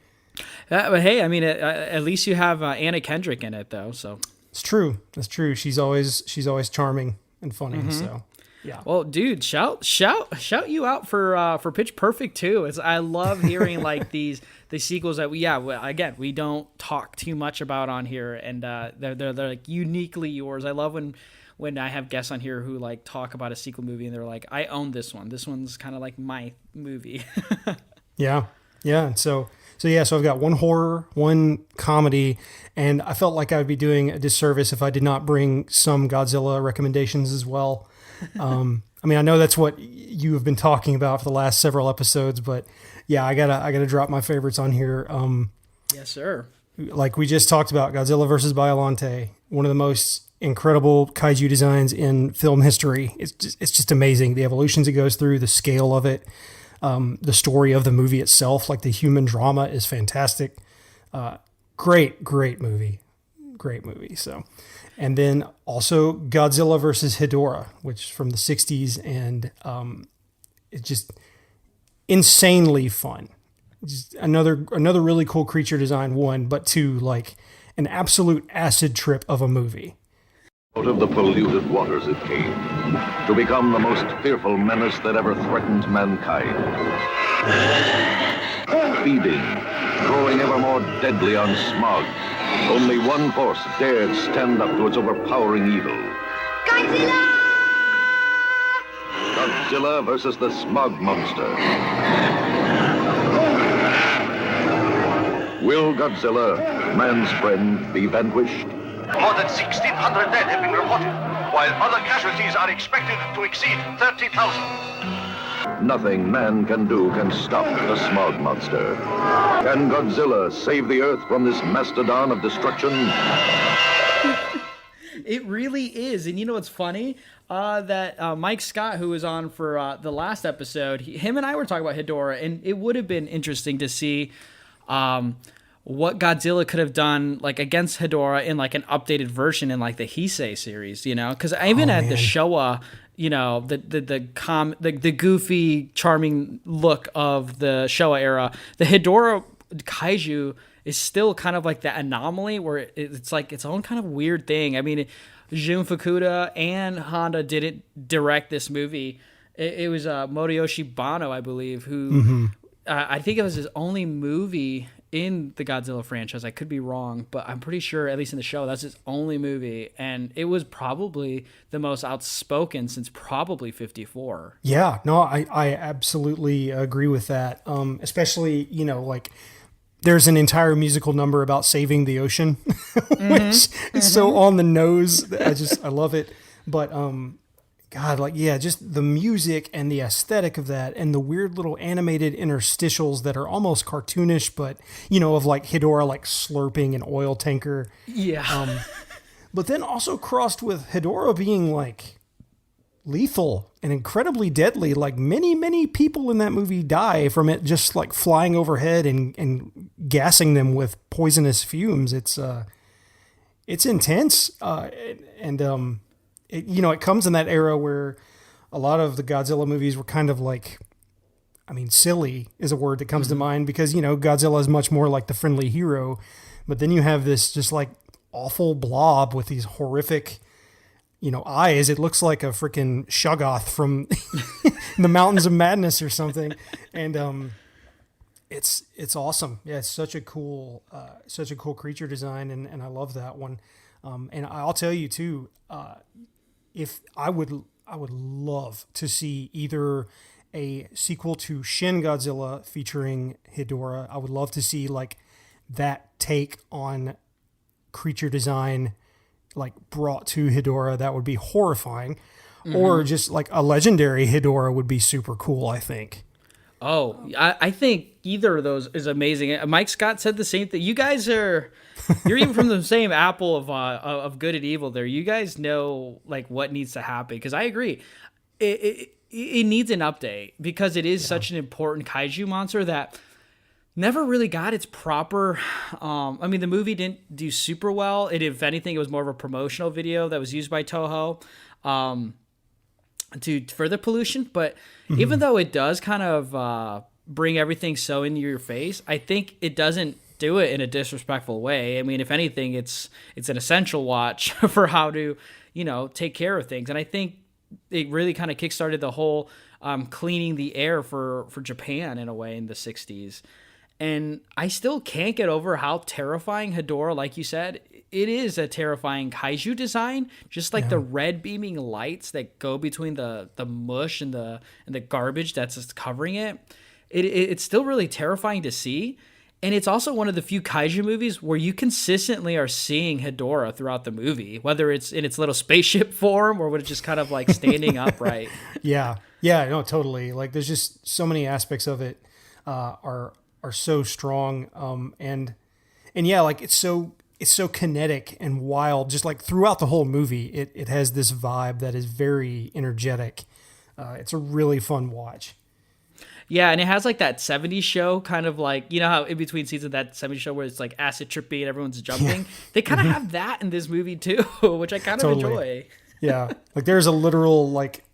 But hey, I mean, at least you have Anna Kendrick in it though. So it's true. That's true. She's always charming and funny. So. Yeah. Well, dude, shout you out for Pitch Perfect too. I love hearing like the sequels that we don't talk too much about on here, and they're like uniquely yours. I love when I have guests on here who like talk about a sequel movie and they're like, I own this one. This one's kind of like my movie. Yeah. So I've got one horror, one comedy, and I felt like I would be doing a disservice if I did not bring some Godzilla recommendations as well. I mean, I know that's what you have been talking about for the last several episodes, but yeah, I gotta drop my favorites on here. Yes, sir. Like we just talked about, Godzilla versus Biollante, one of the most incredible kaiju designs in film history. It's just amazing. The evolutions it goes through, the scale of it, the story of the movie itself, like the human drama is fantastic. Great movie. So, and then also Godzilla versus Hedorah, which is from the 60s. And, it's just insanely fun. Just another really cool creature design, one, but two, like an absolute acid trip of a movie. Out of the polluted waters it came, to become the most fearful menace that ever threatened mankind. Feeding, growing ever more deadly on smog. Only one force dared stand up to its overpowering evil. Godzilla! Godzilla versus the smog monster. Will Godzilla, man's friend, be vanquished? More than 1,600 dead have been reported, while other casualties are expected to exceed 30,000. Nothing man can do can stop the smog monster. Can Godzilla save the Earth from this mastodon of destruction? It really is. And you know what's funny? That Mike Scott, who was on for the last episode, him and I were talking about Hedorah, and it would have been interesting to see what Godzilla could have done like against Hedorah in like an updated version in like the Heisei series, you know, because even at the Showa, you know, the goofy, charming look of the Showa era, the Hedorah kaiju is still kind of like the anomaly where it's like its own kind of weird thing. I mean, Jun Fukuda and Honda didn't direct this movie. It was Moriyoshi Banno, I believe, who I think it was his only movie in the Godzilla franchise. I could be wrong, but I'm pretty sure, at least in the show, that's his only movie. And it was probably the most outspoken since probably 54. Yeah, no, I absolutely agree with that. Especially, you know, like there's an entire musical number about saving the ocean, which is so on the nose. I love it. But, God, like, yeah, just the music and the aesthetic of that and the weird little animated interstitials that are almost cartoonish, but, you know, of like Hedorah, like slurping an oil tanker. Yeah. But then also crossed with Hedorah being like lethal and incredibly deadly. Like many people in that movie die from it just like flying overhead and gassing them with poisonous fumes. It's intense. It comes in that era where a lot of the Godzilla movies were kind of like, I mean, silly is a word that comes to mind because, you know, Godzilla is much more like the friendly hero. But then you have this just like awful blob with these horrific eyes. It looks like a freaking Shoggoth from the Mountains of Madness or something. And it's awesome. Yeah, it's such a cool creature design, and I love that one. And I'll tell you too, if I would love to see either a sequel to Shin Godzilla featuring Hedorah. I would love to see like that take on creature design, like brought to Hedorah. That would be horrifying. Or just like a legendary Hedorah would be super cool, I think. Oh, I think either of those is amazing. Mike Scott said the same thing. You guys you're even from the same apple of good and evil there. You guys know like what needs to happen, because I agree. It needs an update, because it is such an important kaiju monster that never really got its proper. I mean, the movie didn't do super well. If anything, it was more of a promotional video that was used by Toho to further pollution. But even though it does kind of bring everything so into your face, I think it doesn't do it in a disrespectful way. I mean, if anything, it's an essential watch for how to, take care of things. And I think it really kind of kickstarted the whole cleaning the air for Japan in a way in the 60s. And I still can't get over how terrifying Hedorah, like you said, it is a terrifying kaiju design. Just like the red beaming lights that go between the mush and the garbage that's just covering it. It's still really terrifying to see. And it's also one of the few kaiju movies where you consistently are seeing Hedorah throughout the movie, whether it's in its little spaceship form or when it's just kind of like standing upright. Yeah, no, totally. Like there's just so many aspects of it are so strong. And yeah, like it's so kinetic and wild. Just like throughout the whole movie, it has this vibe that is very energetic. It's a really fun watch. Yeah, and it has like that 70s show, kind of like, how in between scenes of that 70s show where it's like acid trippy and everyone's jumping. Yeah. They kind of have that in this movie too, which I kind of enjoy. Yeah, like there's a literal like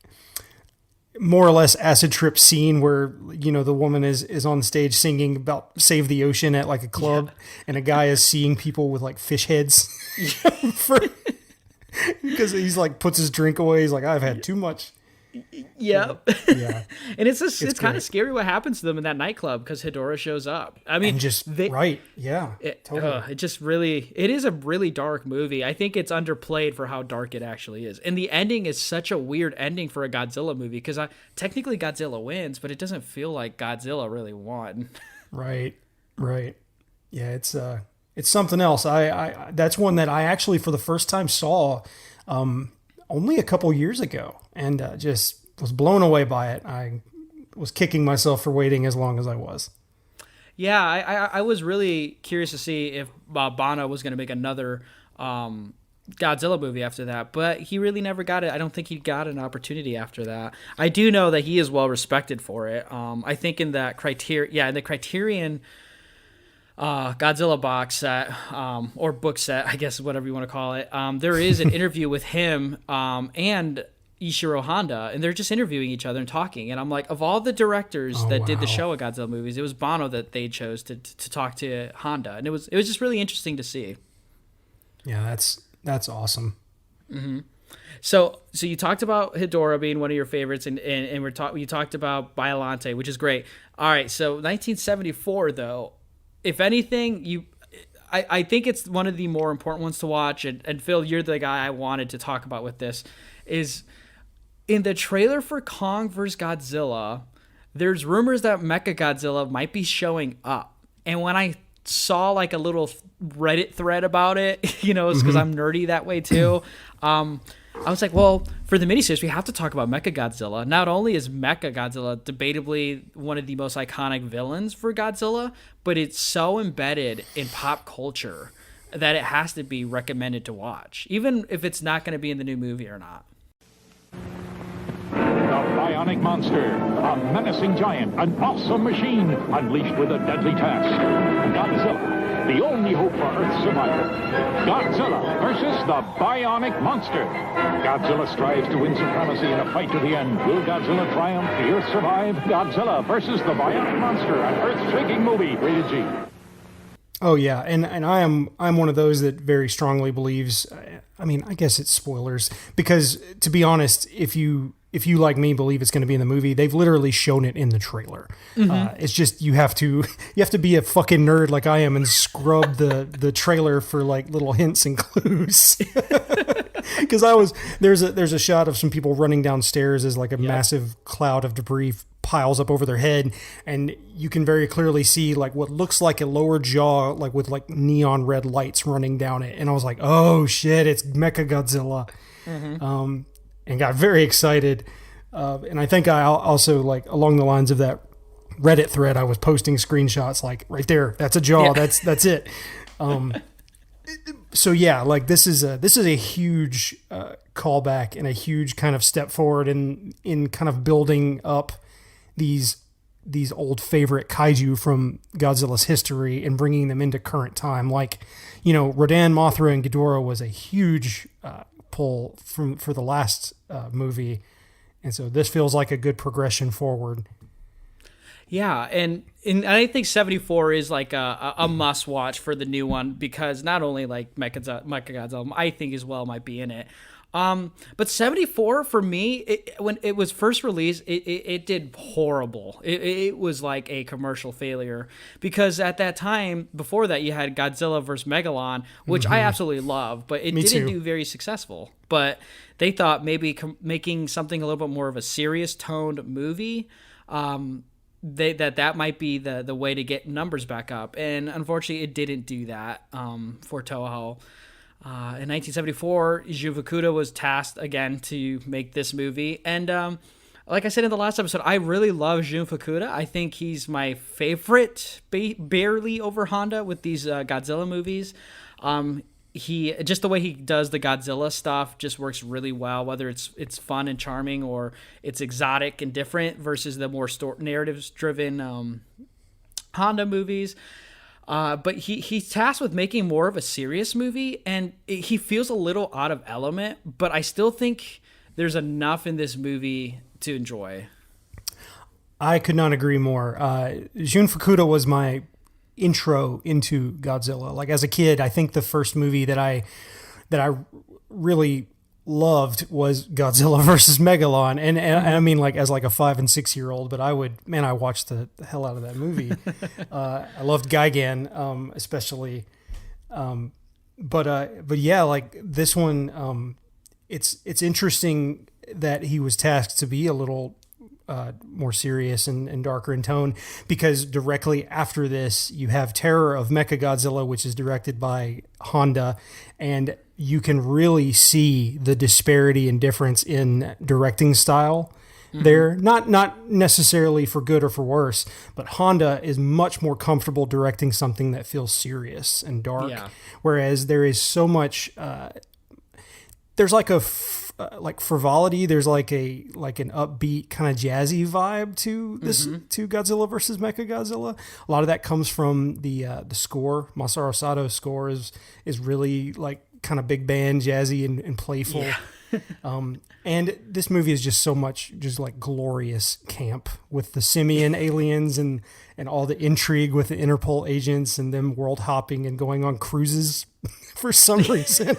more or less acid trip scene where, the woman is on stage singing about Save the Ocean at like a club, and a guy is seeing people with like fish heads because he's like puts his drink away. He's like, I've had too much. Yeah. And it's kind of scary what happens to them in that nightclub, because Hedorah shows up. I mean, totally. It is a really dark movie. I think it's underplayed for how dark it actually is. And the ending is such a weird ending for a Godzilla movie, because technically Godzilla wins, but it doesn't feel like Godzilla really won. Right. Yeah, it's something else. I that's one that I actually for the first time saw only a couple years ago, and just was blown away by it. I was kicking myself for waiting as long as I was. Yeah, I was really curious to see if Banno was going to make another Godzilla movie after that, but he really never got it. I don't think he got an opportunity after that. I do know that he is well respected for it. I think in the Criterion Godzilla box set, or book set, I guess, whatever you want to call it. There is an interview with him and Ishiro Honda, and they're just interviewing each other and talking. And I'm like, of all the directors that did the Showa Godzilla movies, it was Banno that they chose to talk to Honda, and it was just really interesting to see. Yeah, that's awesome. Mm-hmm. So you talked about Hedorah being one of your favorites, and you talked about Biollante, which is great. All right, so 1974 though. If anything, I think it's one of the more important ones to watch. And Phil, you're the guy I wanted to talk about with this. Is in the trailer for Kong vs. Godzilla, there's rumors that Mechagodzilla might be showing up. And when I saw like a little Reddit thread about it, it's because I'm nerdy that way too. I was like, well, for the miniseries, we have to talk about Mechagodzilla. Not only is Mechagodzilla debatably one of the most iconic villains for Godzilla, but it's so embedded in pop culture that it has to be recommended to watch, even if it's not going to be in the new movie or not. The bionic monster, a menacing giant, an awesome machine, unleashed with a deadly task. Godzilla, the only hope for Earth's survival. Godzilla versus the bionic monster. Godzilla strives to win supremacy in a fight to the end. Will Godzilla triumph? The Earth survive? Godzilla versus the bionic monster, an earth-shaking movie, rated G. Oh yeah, and I'm one of those that very strongly believes. I mean, I guess it's spoilers because, to be honest, if you like me believe it's going to be in the movie, they've literally shown it in the trailer. It's just you have to be a fucking nerd like I am and scrub the trailer for like little hints and clues. Because there's a shot of some people running downstairs as like a massive cloud of debris piles up over their head, and you can very clearly see like what looks like a lower jaw, like with like neon red lights running down it. And I was like, oh shit, it's Mechagodzilla. And got very excited. And I think I also, like, along the lines of that Reddit thread, I was posting screenshots like right there, that's a jaw. Yeah. That's it. So yeah, like this is a huge callback and a huge kind of step forward in kind of building up these old favorite kaiju from Godzilla's history and bringing them into current time. Like, you know, Rodan, Mothra, and Ghidorah was a huge pull for the last movie, and so this feels like a good progression forward. Yeah, and I think 74 is like a must watch for the new one, because not only like Mechagodzilla, I think as well might be in it. But 74 for me, when it was first released, it did horrible. It was like a commercial failure, because at that time, before that, you had Godzilla vs. Megalon, which I absolutely love, but it didn't do very successful. But they thought maybe making something a little bit more of a serious toned movie, that might be the way to get numbers back up. And unfortunately, it didn't do that for Toho. In 1974, Jun Fukuda was tasked again to make this movie. And like I said in the last episode, I really love Jun Fukuda. I think he's my favorite, barely over Honda with these Godzilla movies. He just the way he does the Godzilla stuff just works really well, whether it's fun and charming or it's exotic and different versus the more narratives-driven Honda movies. But he's tasked with making more of a serious movie, and he feels a little out of element, but I still think there's enough in this movie to enjoy. I could not agree more. Jun Fukuda was my intro into Godzilla. Like, as a kid, I think the first movie that I really loved was Godzilla versus Megalon, and I mean, like, as like a 5 and 6 year old, but I watched the hell out of that movie. I loved Gigan, especially, but yeah, like this one, it's interesting that he was tasked to be a little more serious and darker in tone, because directly after this you have Terror of Mechagodzilla, which is directed by Honda, and you can really see the disparity and difference in directing style there. Not necessarily for good or for worse, but Honda is much more comfortable directing something that feels serious and dark, whereas there is so much there's like like frivolity, there's like an upbeat kind of jazzy vibe to this, to Godzilla versus Mechagodzilla. A lot of that comes from the score. Masaru Sato's score is really like kind of big band, jazzy and playful. And this movie is just so much just like glorious camp with the simian aliens and all the intrigue with the Interpol agents and them world hopping and going on cruises for some reason.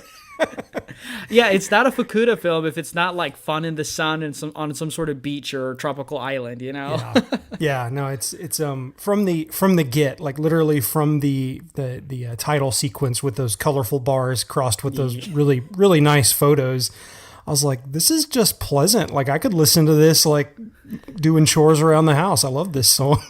Yeah, it's not a Fukuda film if it's not like fun in the sun and on some sort of beach or tropical island, you know? Yeah, no, it's from the get, like literally from the title sequence with those colorful bars crossed with those really, really nice photos. I was like, this is just pleasant. Like, I could listen to this like doing chores around the house. I love this song.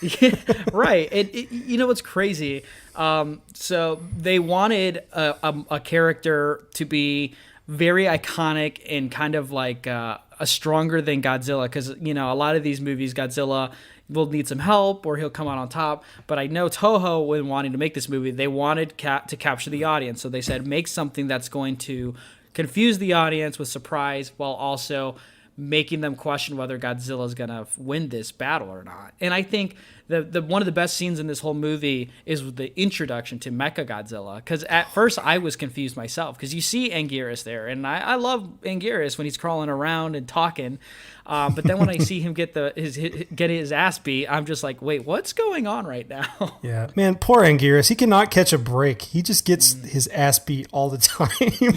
Yeah, right. You know what's crazy? So they wanted a character to be very iconic and kind of like a stronger than Godzilla, because you know a lot of these movies, Godzilla will need some help or he'll come out on top. But I know Toho, when wanting to make this movie, they wanted to capture the audience, so they said make something that's going to confuse the audience with surprise while also making them question whether Godzilla's gonna win this battle or not. And I think the one of the best scenes in this whole movie is the introduction to Mechagodzilla, because at first I was confused myself, because you see Anguirus there, and I love Anguirus when he's crawling around and talking, but then when I see him get his ass beat, I'm just like, wait, what's going on right now? Yeah, man, poor Anguirus. He cannot catch a break. He just gets his ass beat all the time.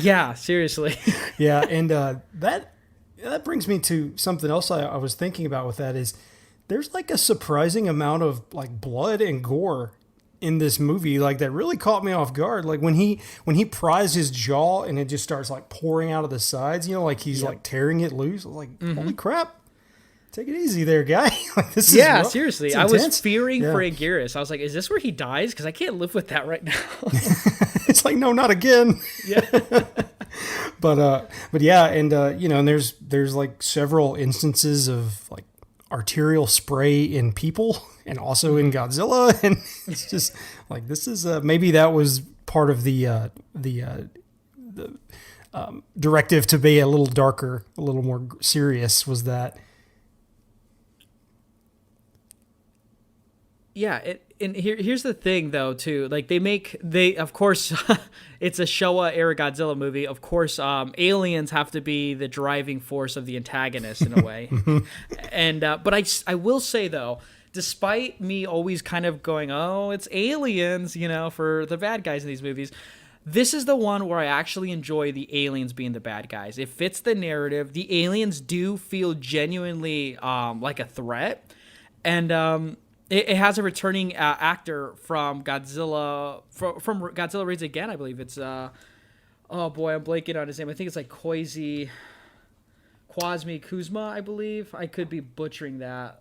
Yeah, seriously. Yeah, and that brings me to something else I was thinking about with that is there's like a surprising amount of like blood and gore in this movie, like that really caught me off guard. Like when he pries his jaw and it just starts like pouring out of the sides, like he's like tearing it loose. I was like, holy crap. Take it easy there, guy. Like, this is rough. Seriously. I was fearing for Anguirus. I was like, is this where he dies? Because I can't live with that right now. It's like, no, not again. Yeah. But yeah, and and there's like several instances of like arterial spray in people and also in Godzilla, and it's just like, this is maybe that was part of the directive to be a little darker, a little more serious, was that. Yeah, and here's the thing though too. Like they of course it's a Showa era Godzilla movie. Of course, aliens have to be the driving force of the antagonist in a way. And but I will say though, despite me always kind of going, oh, it's aliens, for the bad guys in these movies, this is the one where I actually enjoy the aliens being the bad guys. It fits the narrative. The aliens do feel genuinely like a threat, and it has a returning actor from Godzilla, from Godzilla Raids Again, I believe. It's, oh boy, I'm blanking on his name. I think it's like Kwame Kuzma, I believe. I could be butchering that.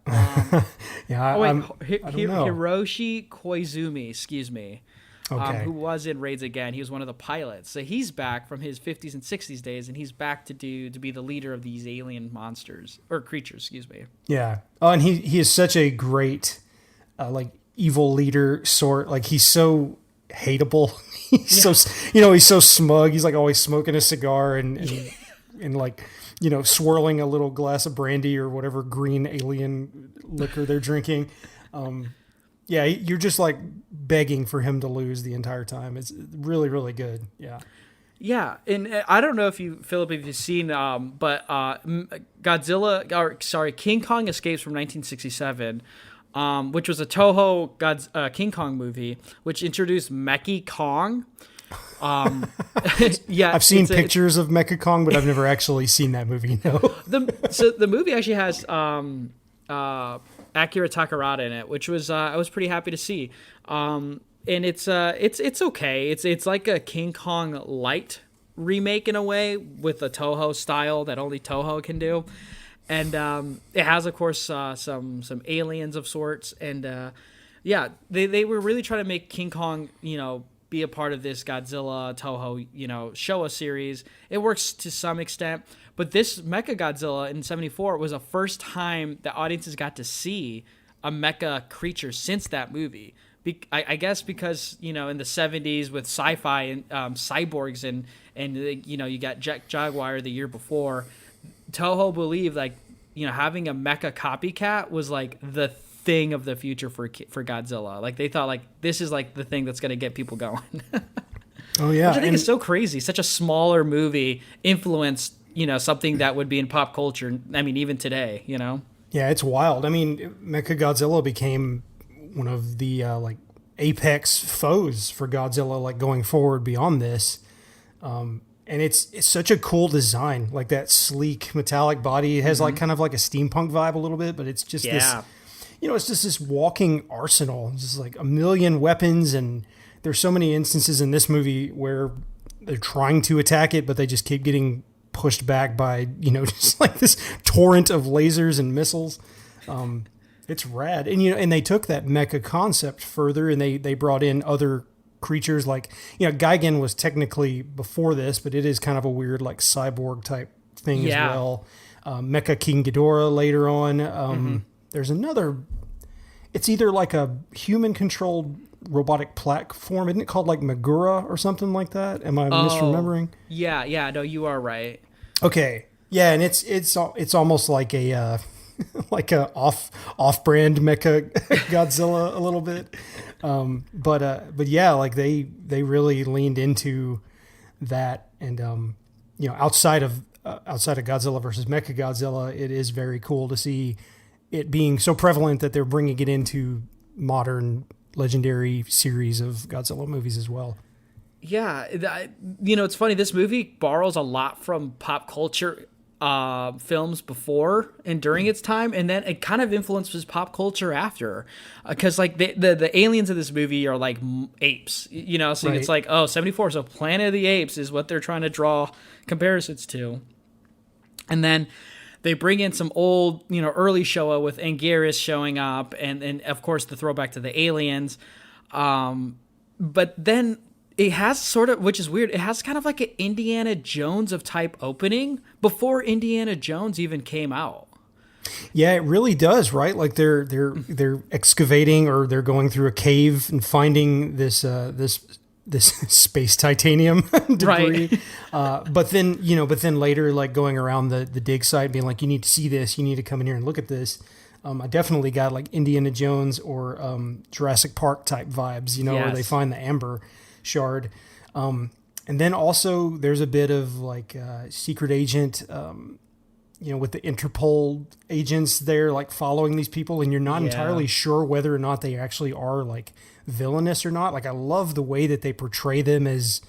Yeah, I don't know. Hiroshi Koizumi, excuse me. Okay. Who was in Raids Again. He was one of the pilots. So he's back from his 50s and 60s days, and he's back to be the leader of these alien monsters, or creatures, excuse me. Yeah. Oh, and he is such a great... like evil leader sort, like he's so hateable. He's so he's so smug. He's like always smoking a cigar and like swirling a little glass of brandy or whatever green alien liquor they're drinking. Yeah, you're just like begging for him to lose the entire time. It's really, really good. Yeah. Yeah, and I don't know if Philip, if you've seen, but King Kong Escapes from 1967. Which was a Toho King Kong movie, which introduced Mecha Kong. Yeah, I've seen pictures of Mecha Kong, but I've never actually seen that movie. No. So the movie actually has Akira Takarada in it, which was I was pretty happy to see. And it's okay. It's like a King Kong light remake in a way, with a Toho style that only Toho can do. And it has, of course, some aliens of sorts. And yeah, they were really trying to make King Kong, be a part of this Godzilla Toho, Showa series. It works to some extent. But this Mechagodzilla in 1974 was the first time that audiences got to see a mecha creature since that movie. I guess because, in the 70s with sci-fi and cyborgs and you got Jack Jaguar the year before, Toho believed having a mecha copycat was like the thing of the future for Godzilla. Like they thought like this is like the thing that's going to get people going. Oh yeah. Which I think is so crazy. Such a smaller movie influenced, something that would be in pop culture. I mean, even today, Yeah, it's wild. I mean, Mechagodzilla became one of the apex foes for Godzilla, like going forward beyond this. And it's such a cool design, like that sleek metallic body. It has like kind of like a steampunk vibe a little bit, but it's just this, it's just this walking arsenal. It's just like a million weapons, and there's so many instances in this movie where they're trying to attack it, but they just keep getting pushed back by, just like this torrent of lasers and missiles. It's rad. And, and they took that mecha concept further, and they brought in other creatures like, Gigan was technically before this, but it is kind of a weird like cyborg type thing as well. Mecha King Ghidorah later on. There's another, it's either like a human controlled robotic platform. Isn't it called like Megura or something like that? Am I misremembering? Yeah, no, you are right. Okay. Yeah, and it's almost like a like a off-brand Mecha Godzilla a little bit. But yeah, like they really leaned into that, and outside of Godzilla versus Mechagodzilla, it is very cool to see it being so prevalent that they're bringing it into modern legendary series of Godzilla movies as well. Yeah, it's funny. This movie borrows a lot from pop culture films before and during its time, and then it kind of influences pop culture after, because like the aliens of this movie are like apes, so Right. it's like, 74, so Planet of the Apes is what they're trying to draw comparisons to. And then they bring in some old, early Showa with Anguirus showing up, and of course the throwback to the aliens. But then it has sort of, which is weird, it has kind of like an Indiana Jones of type opening before Indiana Jones even came out. Yeah, it really does, right? Like they're excavating, or they're going through a cave and finding this space titanium debris. Right. But then later, like going around the dig site, being like, you need to see this, you need to come in here and look at this. I definitely got like Indiana Jones or Jurassic Park type vibes, where they Yes. find the amber shard. And then also there's a bit of like secret agent, with the Interpol agents there, like following these people, and you're not entirely sure whether or not they actually are like villainous or not. Like, I love the way that they portray them as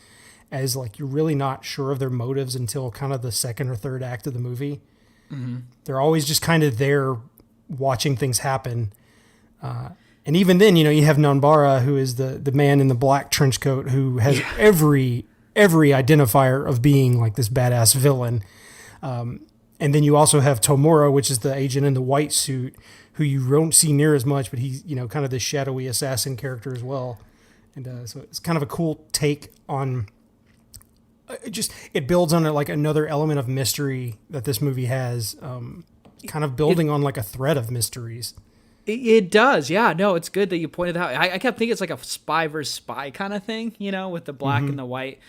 like, you're really not sure of their motives until kind of the second or third act of the movie. Mm-hmm. They're always just kind of there watching things happen. And even then, you have Nanbara, who is the man in the black trench coat, who has every identifier of being like this badass villain. And then you also have Tomura, which is the agent in the white suit, who you don't see near as much, but he's, kind of this shadowy assassin character as well. And so it's kind of a cool take on, it builds on like another element of mystery that this movie has, kind of building on like a thread of mysteries. It does, yeah. No, it's good that you pointed out. I kept thinking it's like a spy versus spy kind of thing, with the black and the white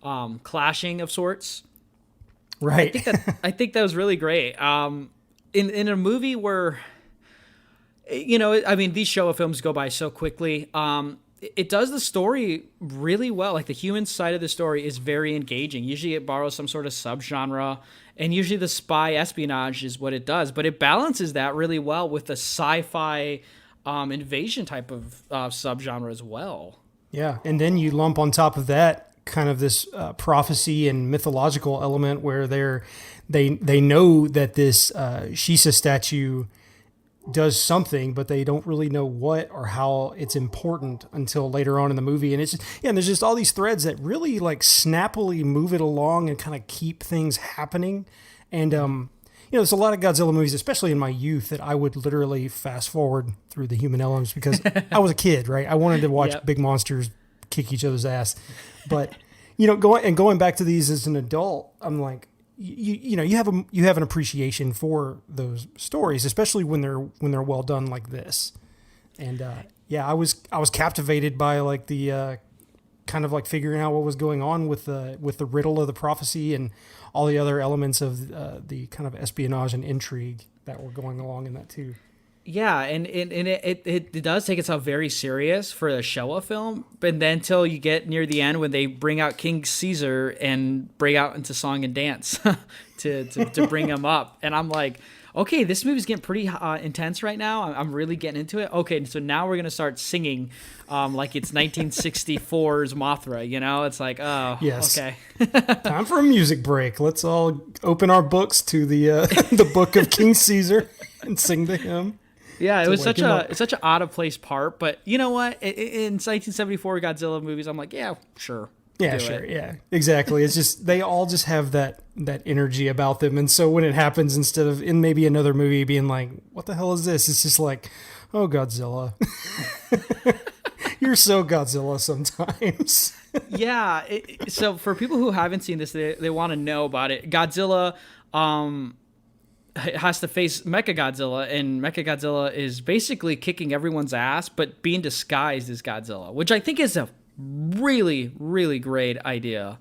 clashing of sorts. Right. I think that was really great. In a movie where, these Showa films go by so quickly. It does the story really well. Like, the human side of the story is very engaging. Usually it borrows some sort of subgenre, and usually the spy espionage is what it does. But it balances that really well with the sci-fi invasion type of subgenre as well. Yeah, and then you lump on top of that kind of this prophecy and mythological element where they know that this Shisa statue does something, but they don't really know what or how it's important until later on in the movie. And it's just, and there's just all these threads that really like snappily move it along and kind of keep things happening. And there's a lot of Godzilla movies, especially in my youth, that I would literally fast forward through the human elements because I was a kid, right? I wanted to watch big monsters kick each other's ass. But going back to these as an adult, I'm like, you have an appreciation for those stories, especially when they're well done like this. And I was captivated by like the kind of like figuring out what was going on with the riddle of the prophecy and all the other elements of the kind of espionage and intrigue that were going along in that too. Yeah, and it does take itself very serious for a Showa film, but then until you get near the end when they bring out King Caesar and break out into song and dance to bring him up, and I'm like, okay, this movie's getting pretty intense right now. I'm really getting into it. Okay, so now we're gonna start singing like it's 1964's Mothra. It's like, oh, yes. Okay. Time for a music break. Let's all open our books to the book of King Caesar and sing to him. Yeah, it was such an out of place part, but you know what? In 1974 Godzilla movies, I'm like, yeah, sure. Yeah, sure. Yeah, exactly. It's just, they all just have that energy about them. And so when it happens, instead of in maybe another movie being like, what the hell is this? It's just like, oh, Godzilla. You're so Godzilla sometimes. Yeah. So for people who haven't seen this, they want to know about it. Godzilla, has to face Mechagodzilla, and Mechagodzilla is basically kicking everyone's ass, but being disguised as Godzilla, which I think is a really, really great idea.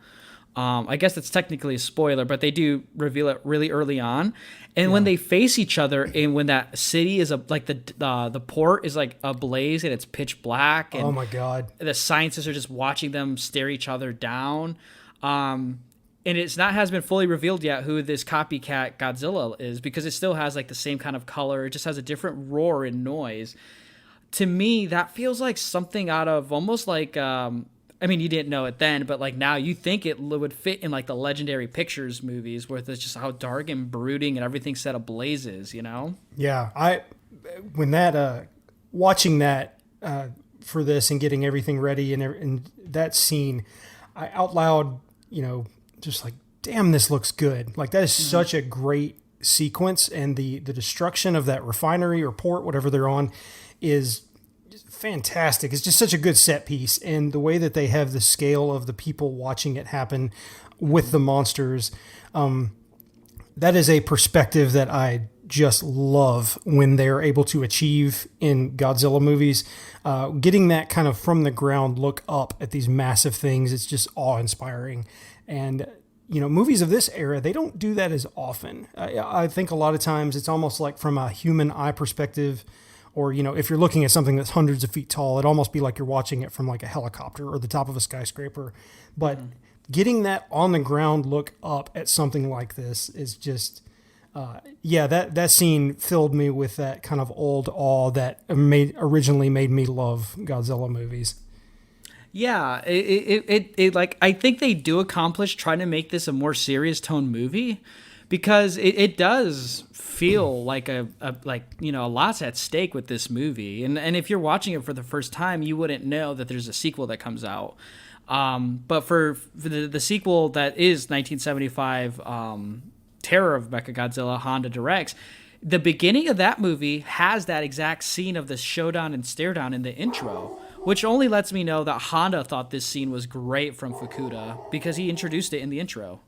I guess that's technically a spoiler, but they do reveal it really early on. And when they face each other, and when that city is like the port is like ablaze and it's pitch black, and oh my god, the scientists are just watching them stare each other down. And hasn't been fully revealed yet who this copycat Godzilla is, because it still has like the same kind of color. It just has a different roar and noise. To me, that feels like something out of almost like, I mean, you didn't know it then, but like now you think it would fit in like the Legendary Pictures movies, where it's just how dark and brooding and everything's set ablaze is, you know? Yeah, watching that for this and getting everything ready and that scene, I out loud, just like, damn, this looks good. Like that is such a great sequence, and the destruction of that refinery or port, whatever they're on, is fantastic. It's just such a good set piece, and the way that they have the scale of the people watching it happen with the monsters, that is a perspective that I just love when they're able to achieve in Godzilla movies. Getting that kind of from the ground look up at these massive things, it's just awe-inspiring. And movies of this era, they don't do that as often. I think a lot of times it's almost like from a human eye perspective, or, if you're looking at something that's hundreds of feet tall, it'd almost be like you're watching it from like a helicopter or the top of a skyscraper. But getting that on the ground look up at something like this is just, that scene filled me with that kind of old awe that originally made me love Godzilla movies. Yeah, it like, I think they do accomplish trying to make this a more serious tone movie, because it does feel like a lot's at stake with this movie. And if you're watching it for the first time, you wouldn't know that there's a sequel that comes out. But for the sequel that is 1975, Terror of Mechagodzilla, Honda directs, the beginning of that movie has that exact scene of the showdown and stare down in the intro, which only lets me know that Honda thought this scene was great from Fukuda, because he introduced it in the intro.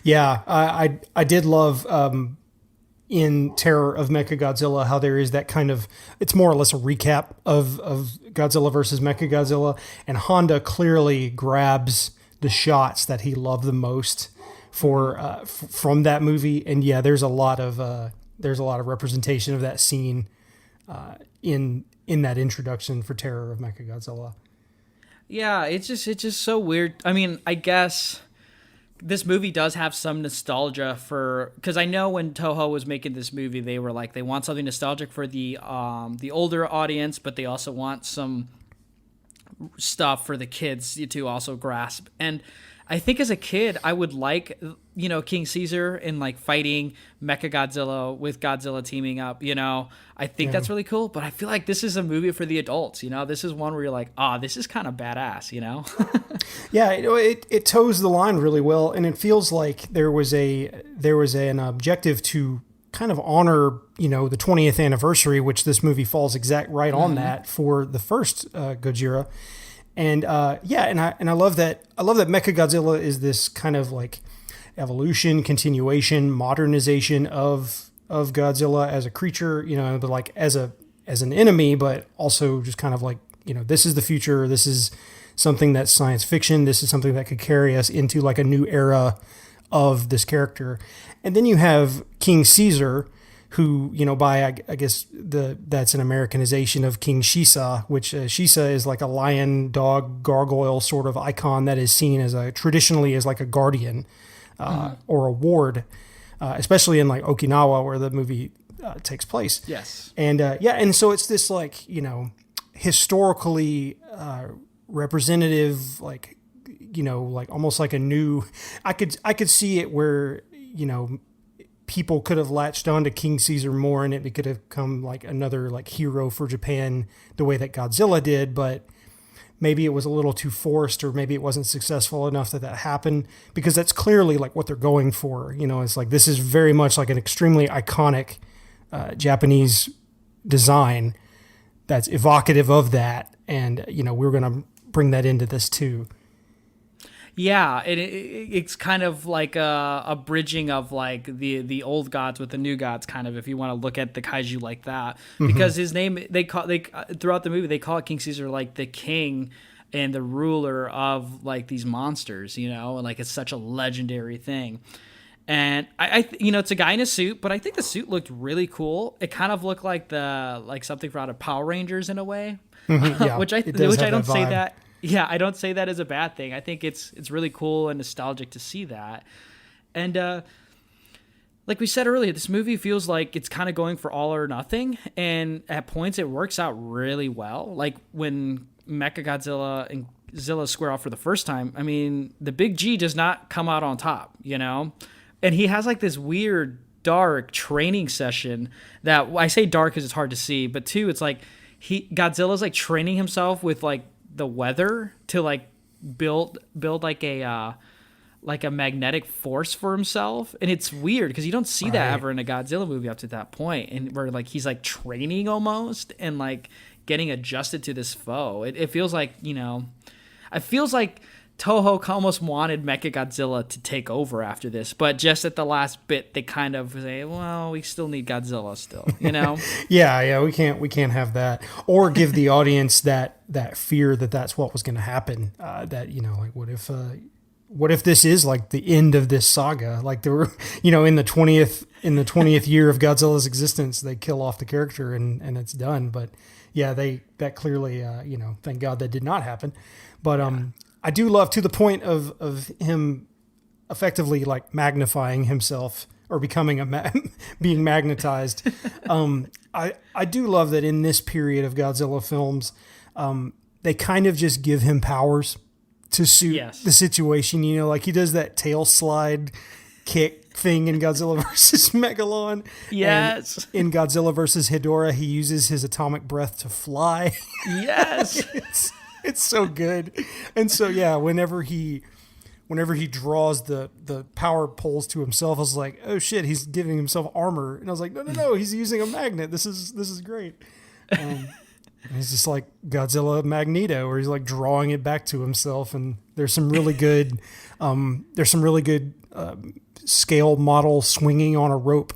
Yeah, I did love in Terror of Mechagodzilla how there is that kind of, it's more or less a recap of Godzilla versus Mechagodzilla, and Honda clearly grabs the shots that he loved the most from that movie. And yeah, there's a lot of representation of that scene in that introduction for Terror of Mechagodzilla. Yeah, it's just so weird. I mean, I guess this movie does have some nostalgia because I know when Toho was making this movie, they were like, they want something nostalgic for the older audience, but they also want some stuff for the kids to also grasp. And I think as a kid, I would like, King Caesar and like fighting Mechagodzilla with Godzilla teaming up, I think that's really cool, but I feel like this is a movie for the adults, this is one where you're like, this is kind of badass, Yeah, it toes the line really well, and it feels like there was an objective to kind of honor, the 20th anniversary, which this movie falls right on that for the first Gojira. And and I love that Mechagodzilla is this kind of like evolution, continuation, modernization of Godzilla as a creature, but like as an enemy, but also just kind of like, this is the future. This is something that's science fiction. This is something that could carry us into like a new era of this character. And then you have King Caesar, who, I guess that's an Americanization of King Shisa, which Shisa is like a lion, dog, gargoyle sort of icon that is seen as traditionally as like a guardian or a ward, especially in like Okinawa where the movie takes place. Yes. And and so it's this like, historically representative, like, like almost like a new, I could see it where, people could have latched on to King Caesar more, and it could have come like another like hero for Japan the way that Godzilla did, but maybe it was a little too forced, or maybe it wasn't successful enough that happened, because that's clearly like what they're going for. It's like, this is very much like an extremely iconic Japanese design that's evocative of that. And, we're going to bring that into this too. Yeah, it's kind of like a bridging of like the old gods with the new gods, kind of, if you want to look at the kaiju like that. Because his name, throughout the movie, they call it King Caesar like the king and the ruler of like these monsters, you know, and like it's such a legendary thing. And I you know, it's a guy in a suit, but I think the suit looked really cool. It kind of looked like something out of Power Rangers in a way, Yeah, which I don't say that. Yeah, I don't say that as a bad thing. I think it's really cool and nostalgic to see that. And like we said earlier, this movie feels like it's kind of going for all or nothing, and at points it works out really well. Like when Mechagodzilla and Zilla square off for the first time, I mean, the big G does not come out on top, you know? And he has like this weird, dark training session that, I say dark because it's hard to see, but two, it's like Godzilla's like training himself with like the weather to like build like a magnetic force for himself. And it's weird because you don't see that ever in a Godzilla movie up to that point, and where like he's like training almost and like getting adjusted to this foe. It feels like, you know, it feels like Toho almost wanted Mechagodzilla to take over after this, but just at the last bit they kind of say, well, we still need Godzilla still, you know? yeah, we can't have that, or give the audience that fear that that's what was going to happen. That, you know, like what if this is like the end of this saga? Like there were, you know, in the 20th year of Godzilla's existence, they kill off the character and it's done. But yeah, that clearly, you know, thank God that did not happen. But I do love, to the point of him effectively like magnifying himself or becoming being magnetized. I do love that in this period of Godzilla films, they kind of just give him powers to suit the situation. You know, like he does that tail slide kick thing in Godzilla versus Megalon. Yes. And in Godzilla versus Hedorah, he uses his atomic breath to fly. Yes. It's so good. And so, yeah, whenever he draws the power poles to himself, I was like, oh shit, he's giving himself armor. And I was like, no, he's using a magnet. This is great. He's just like Godzilla Magneto, where he's like drawing it back to himself. And there's some really good, scale model swinging on a rope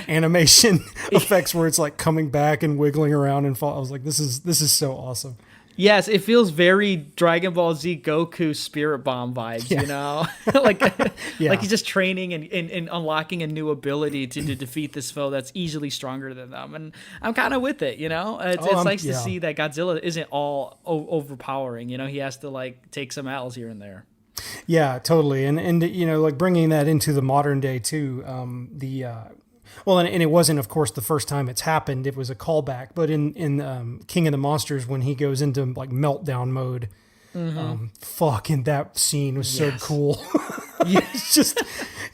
animation effects where it's like coming back and wiggling around and fall. I was like, this is so awesome. Yes, it feels very Dragon Ball Z Goku Spirit Bomb vibes, you know? Like he's just training and unlocking a new ability to defeat this foe that's easily stronger than them. And I'm kind of with it, you know? It's nice to see that Godzilla isn't all overpowering, you know? He has to like take some L's here and there. Yeah, totally. And you know, like bringing that into the modern day too, and it wasn't, of course, the first time it's happened. It was a callback, but in King of the Monsters, when he goes into like meltdown mode, fucking that scene was so cool. It's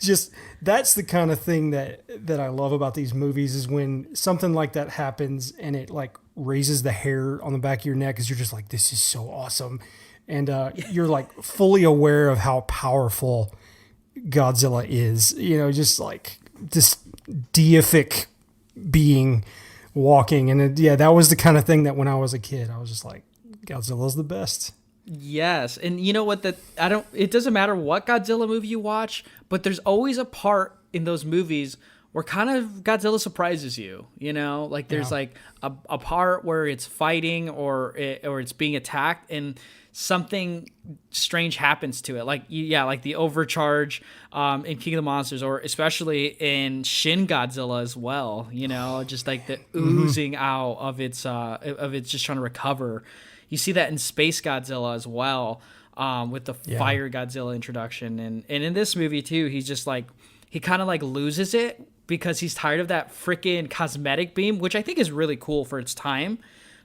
just that's the kind of thing that I love about these movies, is when something like that happens and it like raises the hair on the back of your neck, because you're just like, this is so awesome. And you're like fully aware of how powerful Godzilla is, you know, just like this deific being walking. And that was the kind of thing that when I was a kid, I was just like, Godzilla's the best. Yes. And you know what, it doesn't matter what Godzilla movie you watch, but there's always a part in those movies where kind of Godzilla surprises you, you know, like there's like a part where it's fighting or it's being attacked and something strange happens to it. Like the overcharge in King of the Monsters, or especially in Shin Godzilla as well, you know, just like the oozing out of its just trying to recover. You see that in Space Godzilla as well, with the Fire Godzilla introduction. And in this movie too, he's just like, he kind of like loses it because he's tired of that freaking cosmetic beam, which I think is really cool for its time.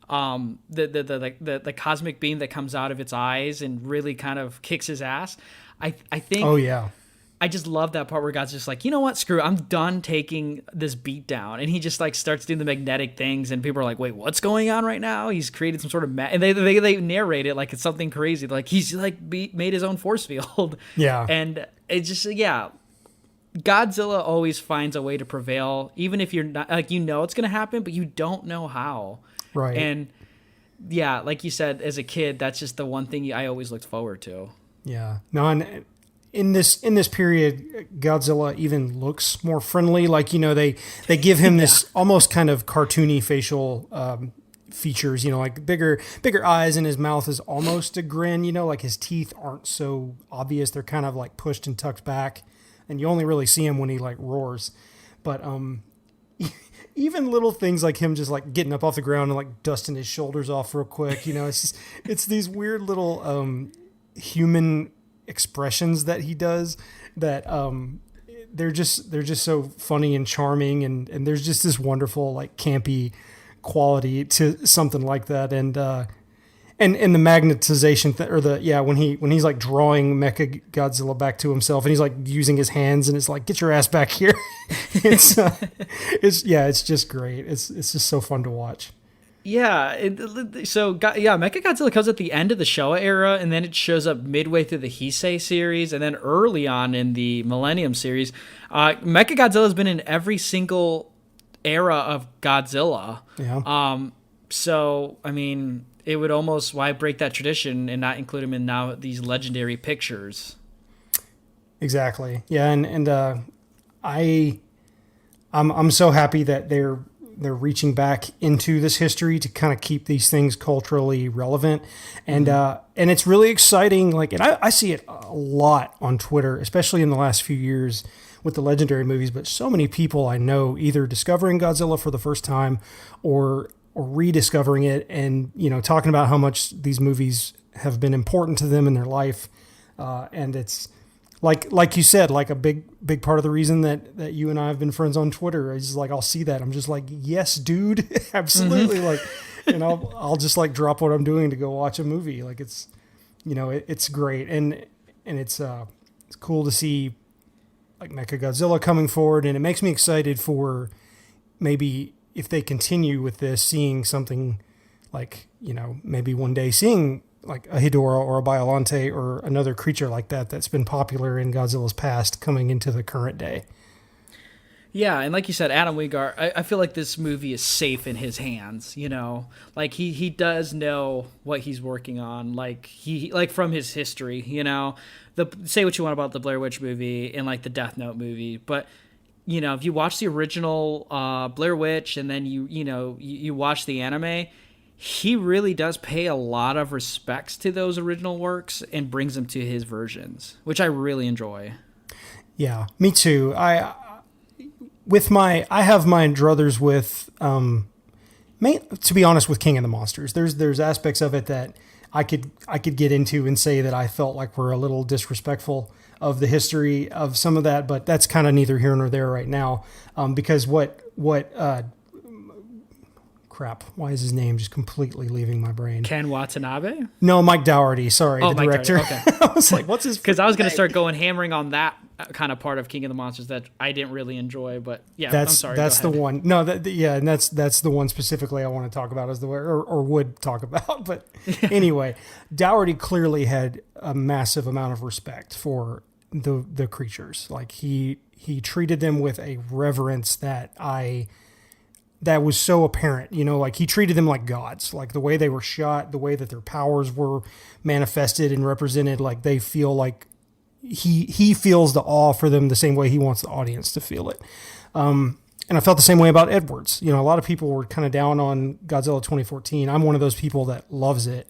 The cosmic beam that comes out of its eyes and really kind of kicks his ass. I think. Oh yeah. I just love that part where God's just like, you know what, screw it, I'm done taking this beat down, and he just like starts doing the magnetic things, and people are like, wait, what's going on right now? He's created some sort of and they narrate it like it's something crazy, like he's like made his own force field. Yeah. And it's just Godzilla always finds a way to prevail, even if you're not like, you know it's gonna happen, but you don't know how. Right. And yeah, like you said, as a kid, that's just the one thing I always looked forward to. Yeah. No, and in this period, Godzilla even looks more friendly. Like, you know, they give him this almost kind of cartoony facial features, like bigger eyes, and his mouth is almost a grin, like his teeth aren't so obvious. They're kind of like pushed and tucked back, and you only really see him when he like roars. But even little things like him just like getting up off the ground and like dusting his shoulders off real quick, it's these weird little human expressions that he does that they're just so funny and charming, and there's just this wonderful like campy quality to something like that, and the magnetization when he's like drawing Mechagodzilla back to himself, and he's like using his hands, and it's like, get your ass back here. it's just great. It's just so fun to watch. Yeah, Mechagodzilla comes at the end of the Showa era, and then it shows up midway through the Heisei series, and then early on in the Millennium series. Mechagodzilla has been in every single era of Godzilla. Yeah. So, I mean, it would almost, why break that tradition and not include him in now these legendary pictures? Exactly. Yeah, and I'm so happy that they're reaching back into this history to kind of keep these things culturally relevant, and it's really exciting. Like, and I see it a lot on Twitter, especially in the last few years with the legendary movies. But so many people I know either discovering Godzilla for the first time or rediscovering it, and talking about how much these movies have been important to them in their life, and it's. Like you said, like a big part of the reason that you and I have been friends on Twitter is like, I'll see that, I'm just like, yes, dude, absolutely. Mm-hmm. Like, I'll just like drop what I'm doing to go watch a movie. Like it's great, and it's cool to see like Mechagodzilla coming forward, and it makes me excited for maybe if they continue with this, seeing something like maybe one day seeing like a Hedorah or a Biollante or another creature like that's been popular in Godzilla's past coming into the current day. Yeah, and like you said, Adam Wingard, I feel like this movie is safe in his hands, Like he does know what he's working on, like from his history, say what you want about the Blair Witch movie and like the Death Note movie, but if you watch the original Blair Witch and then you watch the anime, he really does pay a lot of respects to those original works and brings them to his versions, which I really enjoy. Yeah, me too. I have my druthers with, to be honest, with King of the Monsters. There's aspects of it that I could get into and say that I felt like were a little disrespectful of the history of some of that, but that's kind of neither here nor there right now. Because crap, why is his name just completely leaving my brain? Ken Watanabe? No, Mike Dougherty. Sorry, the director. Okay. I was like, what's his? Because I was going to start hammering on that kind of part of King of the Monsters that I didn't really enjoy. But yeah, I'm sorry. That's the one. No, and that's the one specifically I want to talk about as the way, or would talk about. But anyway, Dougherty clearly had a massive amount of respect for the creatures. Like he treated them with a reverence that was so apparent, like he treated them like gods, like the way they were shot, the way that their powers were manifested and represented, like they feel like he feels the awe for them the same way he wants the audience to feel it. And I felt the same way about Edwards. A lot of people were kind of down on Godzilla 2014. I'm one of those people that loves it.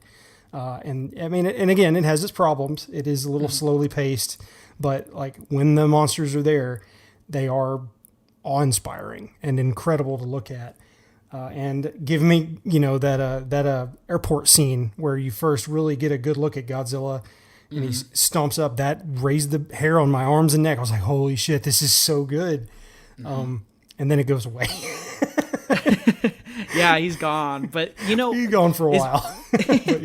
And I mean, and again, it has its problems. It is a little slowly paced, but like when the monsters are there, they are awe-inspiring and incredible to look at, and give me that airport scene where you first really get a good look at Godzilla, and he stomps up, that raised the hair on my arms and neck. I was like, holy shit, this is so good. And then it goes away. Yeah, he's gone, but he's gone for a while. But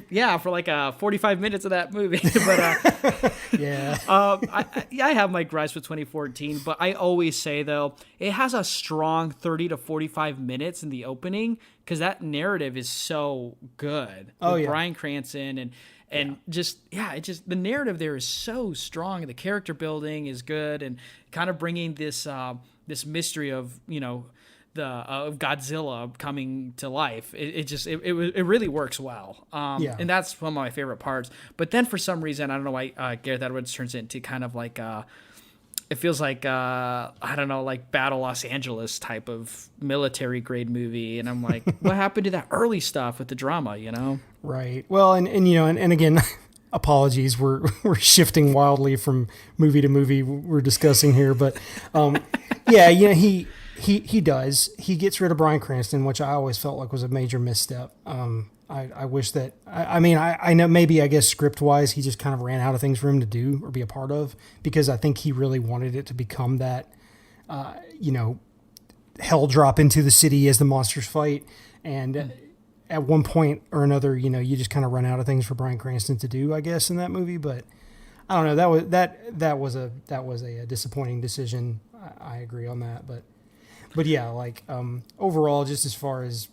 yeah, for like 45 minutes of that movie. But yeah, I have my gripes with 2014, but I always say though, it has a strong 30 to 45 minutes in the opening because that narrative is so good. Oh yeah, Bryan Cranston and the narrative there is so strong. The character building is good, and kind of bringing this this mystery of of Godzilla coming to life. It really works well. And that's one of my favorite parts. But then for some reason, I don't know why Gareth Edwards turns it into kind of like it feels like I don't know, like Battle Los Angeles type of military grade movie, and I'm like, what happened to that early stuff with the drama, you know? Right. Well, and you know, and again, apologies, we're shifting wildly from movie to movie we're discussing here, but yeah, you know, he does. He gets rid of Bryan Cranston, which I always felt like was a major misstep. I wish that, I mean, I know maybe, I guess script wise, he just kind of ran out of things for him to do or be a part of, because I think he really wanted it to become that, you know, hell drop into the city as the monsters fight. And at one point or another, you know, you just kind of run out of things for Bryan Cranston to do, I guess, in that movie. But I don't know, that was a disappointing decision. I agree on that. But yeah, like, overall, just as far as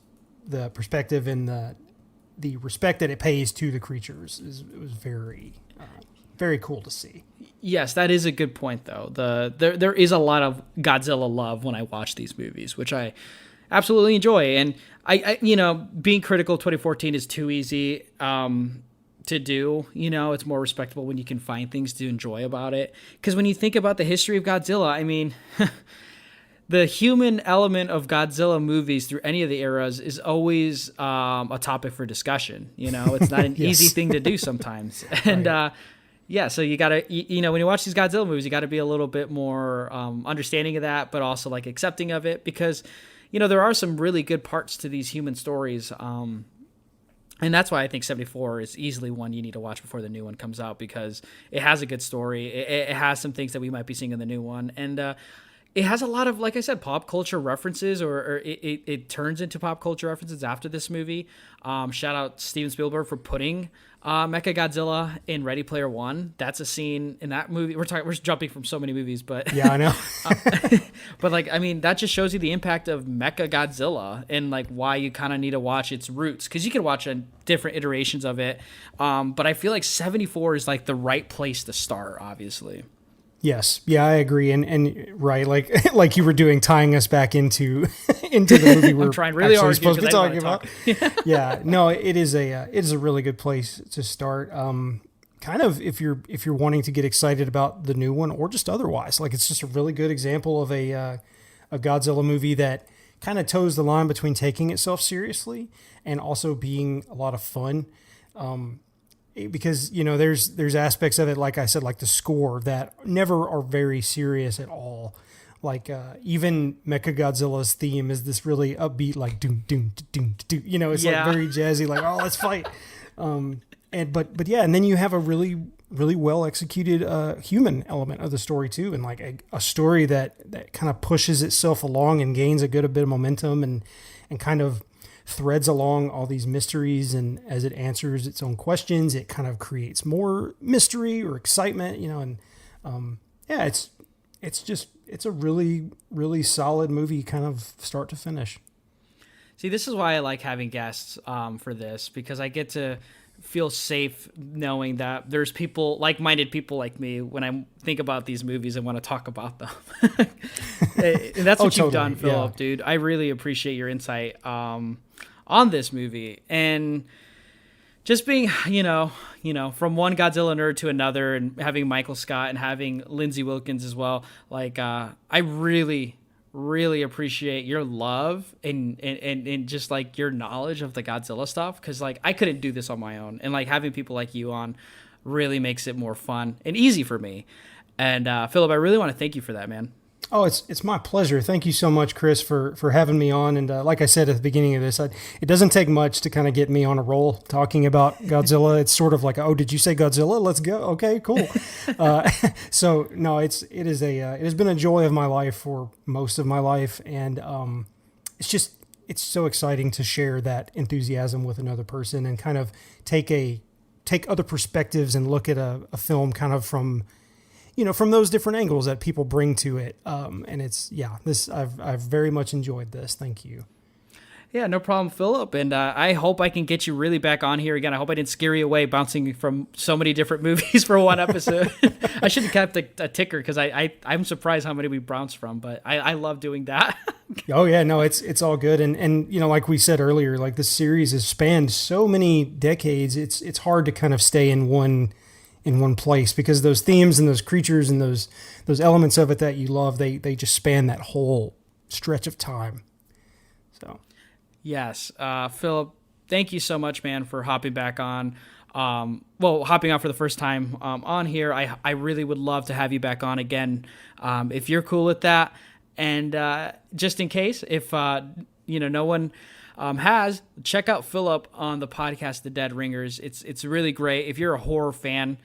the perspective and the respect that it pays to the creatures, it was very, very cool to see. Yes, that is a good point, though. There is a lot of Godzilla love when I watch these movies, which I absolutely enjoy. And I you know, being critical of 2014 is too easy to do. You know, it's more respectable when you can find things to enjoy about it. Because when you think about the history of Godzilla, I mean, the human element of Godzilla movies through any of the eras is always a topic for discussion. You know, it's not an Yes. easy thing to do sometimes. And Right. yeah, so you gotta, you know, when you watch these Godzilla movies, you gotta be a little bit more understanding of that, but also like accepting of it, because, you know, there are some really good parts to these human stories. And that's why I think 74 is easily one you need to watch before the new one comes out, because it has a good story. It has some things that we might be seeing in the new one. And it has a lot of, like I said, pop culture references, or it turns into pop culture references after this movie. Shout out Steven Spielberg for putting Mechagodzilla in Ready Player One. That's a scene in that movie. We're jumping from so many movies, but Yeah, I know. but like, I mean, that just shows you the impact of Mechagodzilla and like why you kind of need to watch its roots, because you can watch different iterations of it. But I feel like 74 is like the right place to start, obviously. Yes. Yeah, I agree. And right, like you were doing, tying us back into the movie we're I'm trying really hard supposed to be because I talking wanna about. Yeah. No, it is a really good place to start. Kind of if you're wanting to get excited about the new one, or just otherwise, like, it's just a really good example of a Godzilla movie that kind of toes the line between taking itself seriously and also being a lot of fun. Because, you know, there's aspects of it, like I said, like the score, that never are very serious at all. Like, even Mechagodzilla's theme is this really upbeat, like doom doom doom doom. You know, it's like very jazzy, like, oh, let's fight. But yeah, and then you have a really well executed human element of the story too, and like a story that kind of pushes itself along and gains a bit of momentum and kind of threads along all these mysteries, and as it answers its own questions, it kind of creates more mystery or excitement, you know. And yeah, it's a really solid movie, kind of start to finish. See, this is why I like having guests for this, because I get to feel safe knowing that there's people, like-minded people like me, when I think about these movies and want to talk about them. And that's what you've done, Philip, dude. I really appreciate your insight on this movie, and just being, you know, from one Godzilla nerd to another, and having Michael Scott and having Lindsay Wilkins as well. Like, I really appreciate your love and just like your knowledge of the Godzilla stuff, because like I couldn't do this on my own, and like having people like you on really makes it more fun and easy for me. And Philip, I really want to thank you for that, man. Oh, it's my pleasure. Thank you so much, Chris, for having me on. And like I said at the beginning of this, it doesn't take much to kind of get me on a roll talking about Godzilla. It's sort of like, oh, did you say Godzilla? Let's go. Okay, cool. So no, it has been a joy of my life for most of my life, and it's so exciting to share that enthusiasm with another person and kind of take other perspectives and look at a film kind of from those different angles that people bring to it. And I've very much enjoyed this. Thank you. Yeah, no problem, Philip. And I hope I can get you really back on here again. I hope I didn't scare you away bouncing from so many different movies for one episode. I should have kept a ticker, because I'm surprised how many we bounced from, but I love doing that. Oh yeah, no, it's all good. And you know, like we said earlier, like this series has spanned so many decades. It's hard to kind of stay in one in one place, because those themes and those creatures and those elements of it that you love, they just span that whole stretch of time. So yes, Philip, thank you so much, man, for hopping back on. Hopping on for the first time on here. I really would love to have you back on again, if you're cool with that. And just in case, if no one has, check out Philip on the podcast The Dead Ringers. It's really great. If you're a horror fan,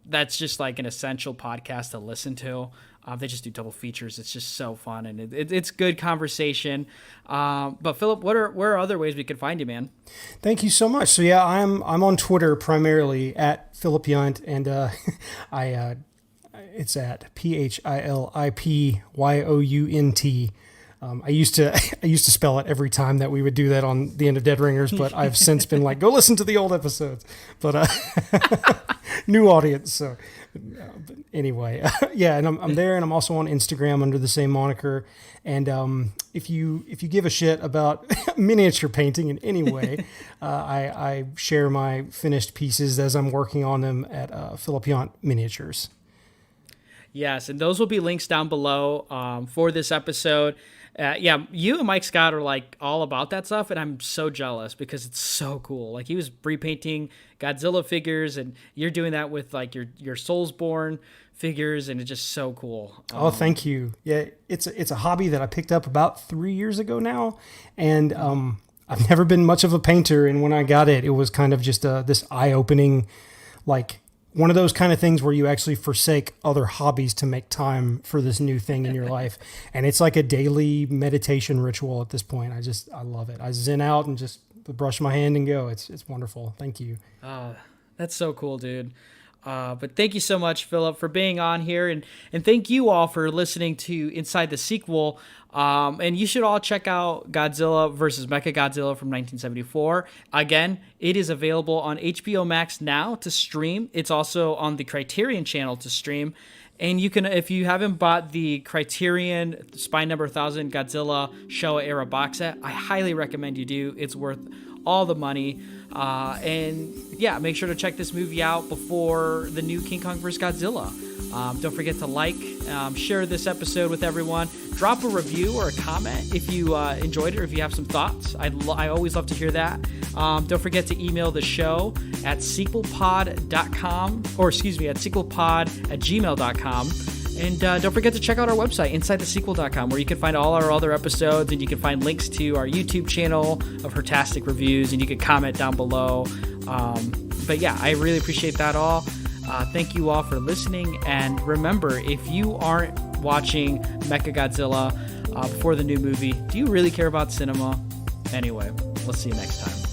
that's just like an essential podcast to listen to. They just do double features. It's just so fun, and it's good conversation. But Philip, where are other ways we could find you, man? Thank you so much. So yeah, I'm on Twitter primarily at Phillip Yount, and it's at PhilipYount. I used to spell it every time that we would do that on the end of Dead Ringers, but I've since been like, go listen to the old episodes. But new audience. So but anyway, yeah, and I'm there, and I'm also on Instagram under the same moniker. And if you give a shit about miniature painting in any way, I share my finished pieces as I'm working on them at Phillip Yount Miniatures. Yes, and those will be links down below for this episode. You and Mike Scott are like all about that stuff, and I'm so jealous because it's so cool. Like, he was repainting Godzilla figures, and you're doing that with like your Soulsborne figures, and it's just so cool. Oh, thank you. Yeah, it's a hobby that I picked up about 3 years ago now, and I've never been much of a painter, and when I got it, it was kind of just this eye-opening, like, one of those kind of things where you actually forsake other hobbies to make time for this new thing in your life. And it's like a daily meditation ritual at this point. I love it. I zen out and just brush my hand and go. It's wonderful. Thank you. That's so cool, dude. But thank you so much, Philip, for being on here. And thank you all for listening to Inside the Sequel. And you should all check out Godzilla vs. Mechagodzilla from 1974. Again, it is available on HBO Max now to stream. It's also on the Criterion channel to stream. And you can, if you haven't bought the Criterion Spine Number 1000 Godzilla Showa era box set, I highly recommend you do. It's worth all the money. And yeah, make sure to check this movie out before the new King Kong vs. Godzilla. Don't forget to share this episode with everyone. Drop a review or a comment if you enjoyed it, or if you have some thoughts. I always love to hear that. Don't forget to email the show at sequelpod.com, or excuse me, at sequelpod@gmail.com. And don't forget to check out our website, InsideTheSequel.com, where you can find all our other episodes, and you can find links to our YouTube channel of Hertastic Reviews, and you can comment down below. But yeah, I really appreciate that all. Thank you all for listening, and remember, if you aren't watching Mechagodzilla before the new movie, do you really care about cinema? Anyway, we'll see you next time.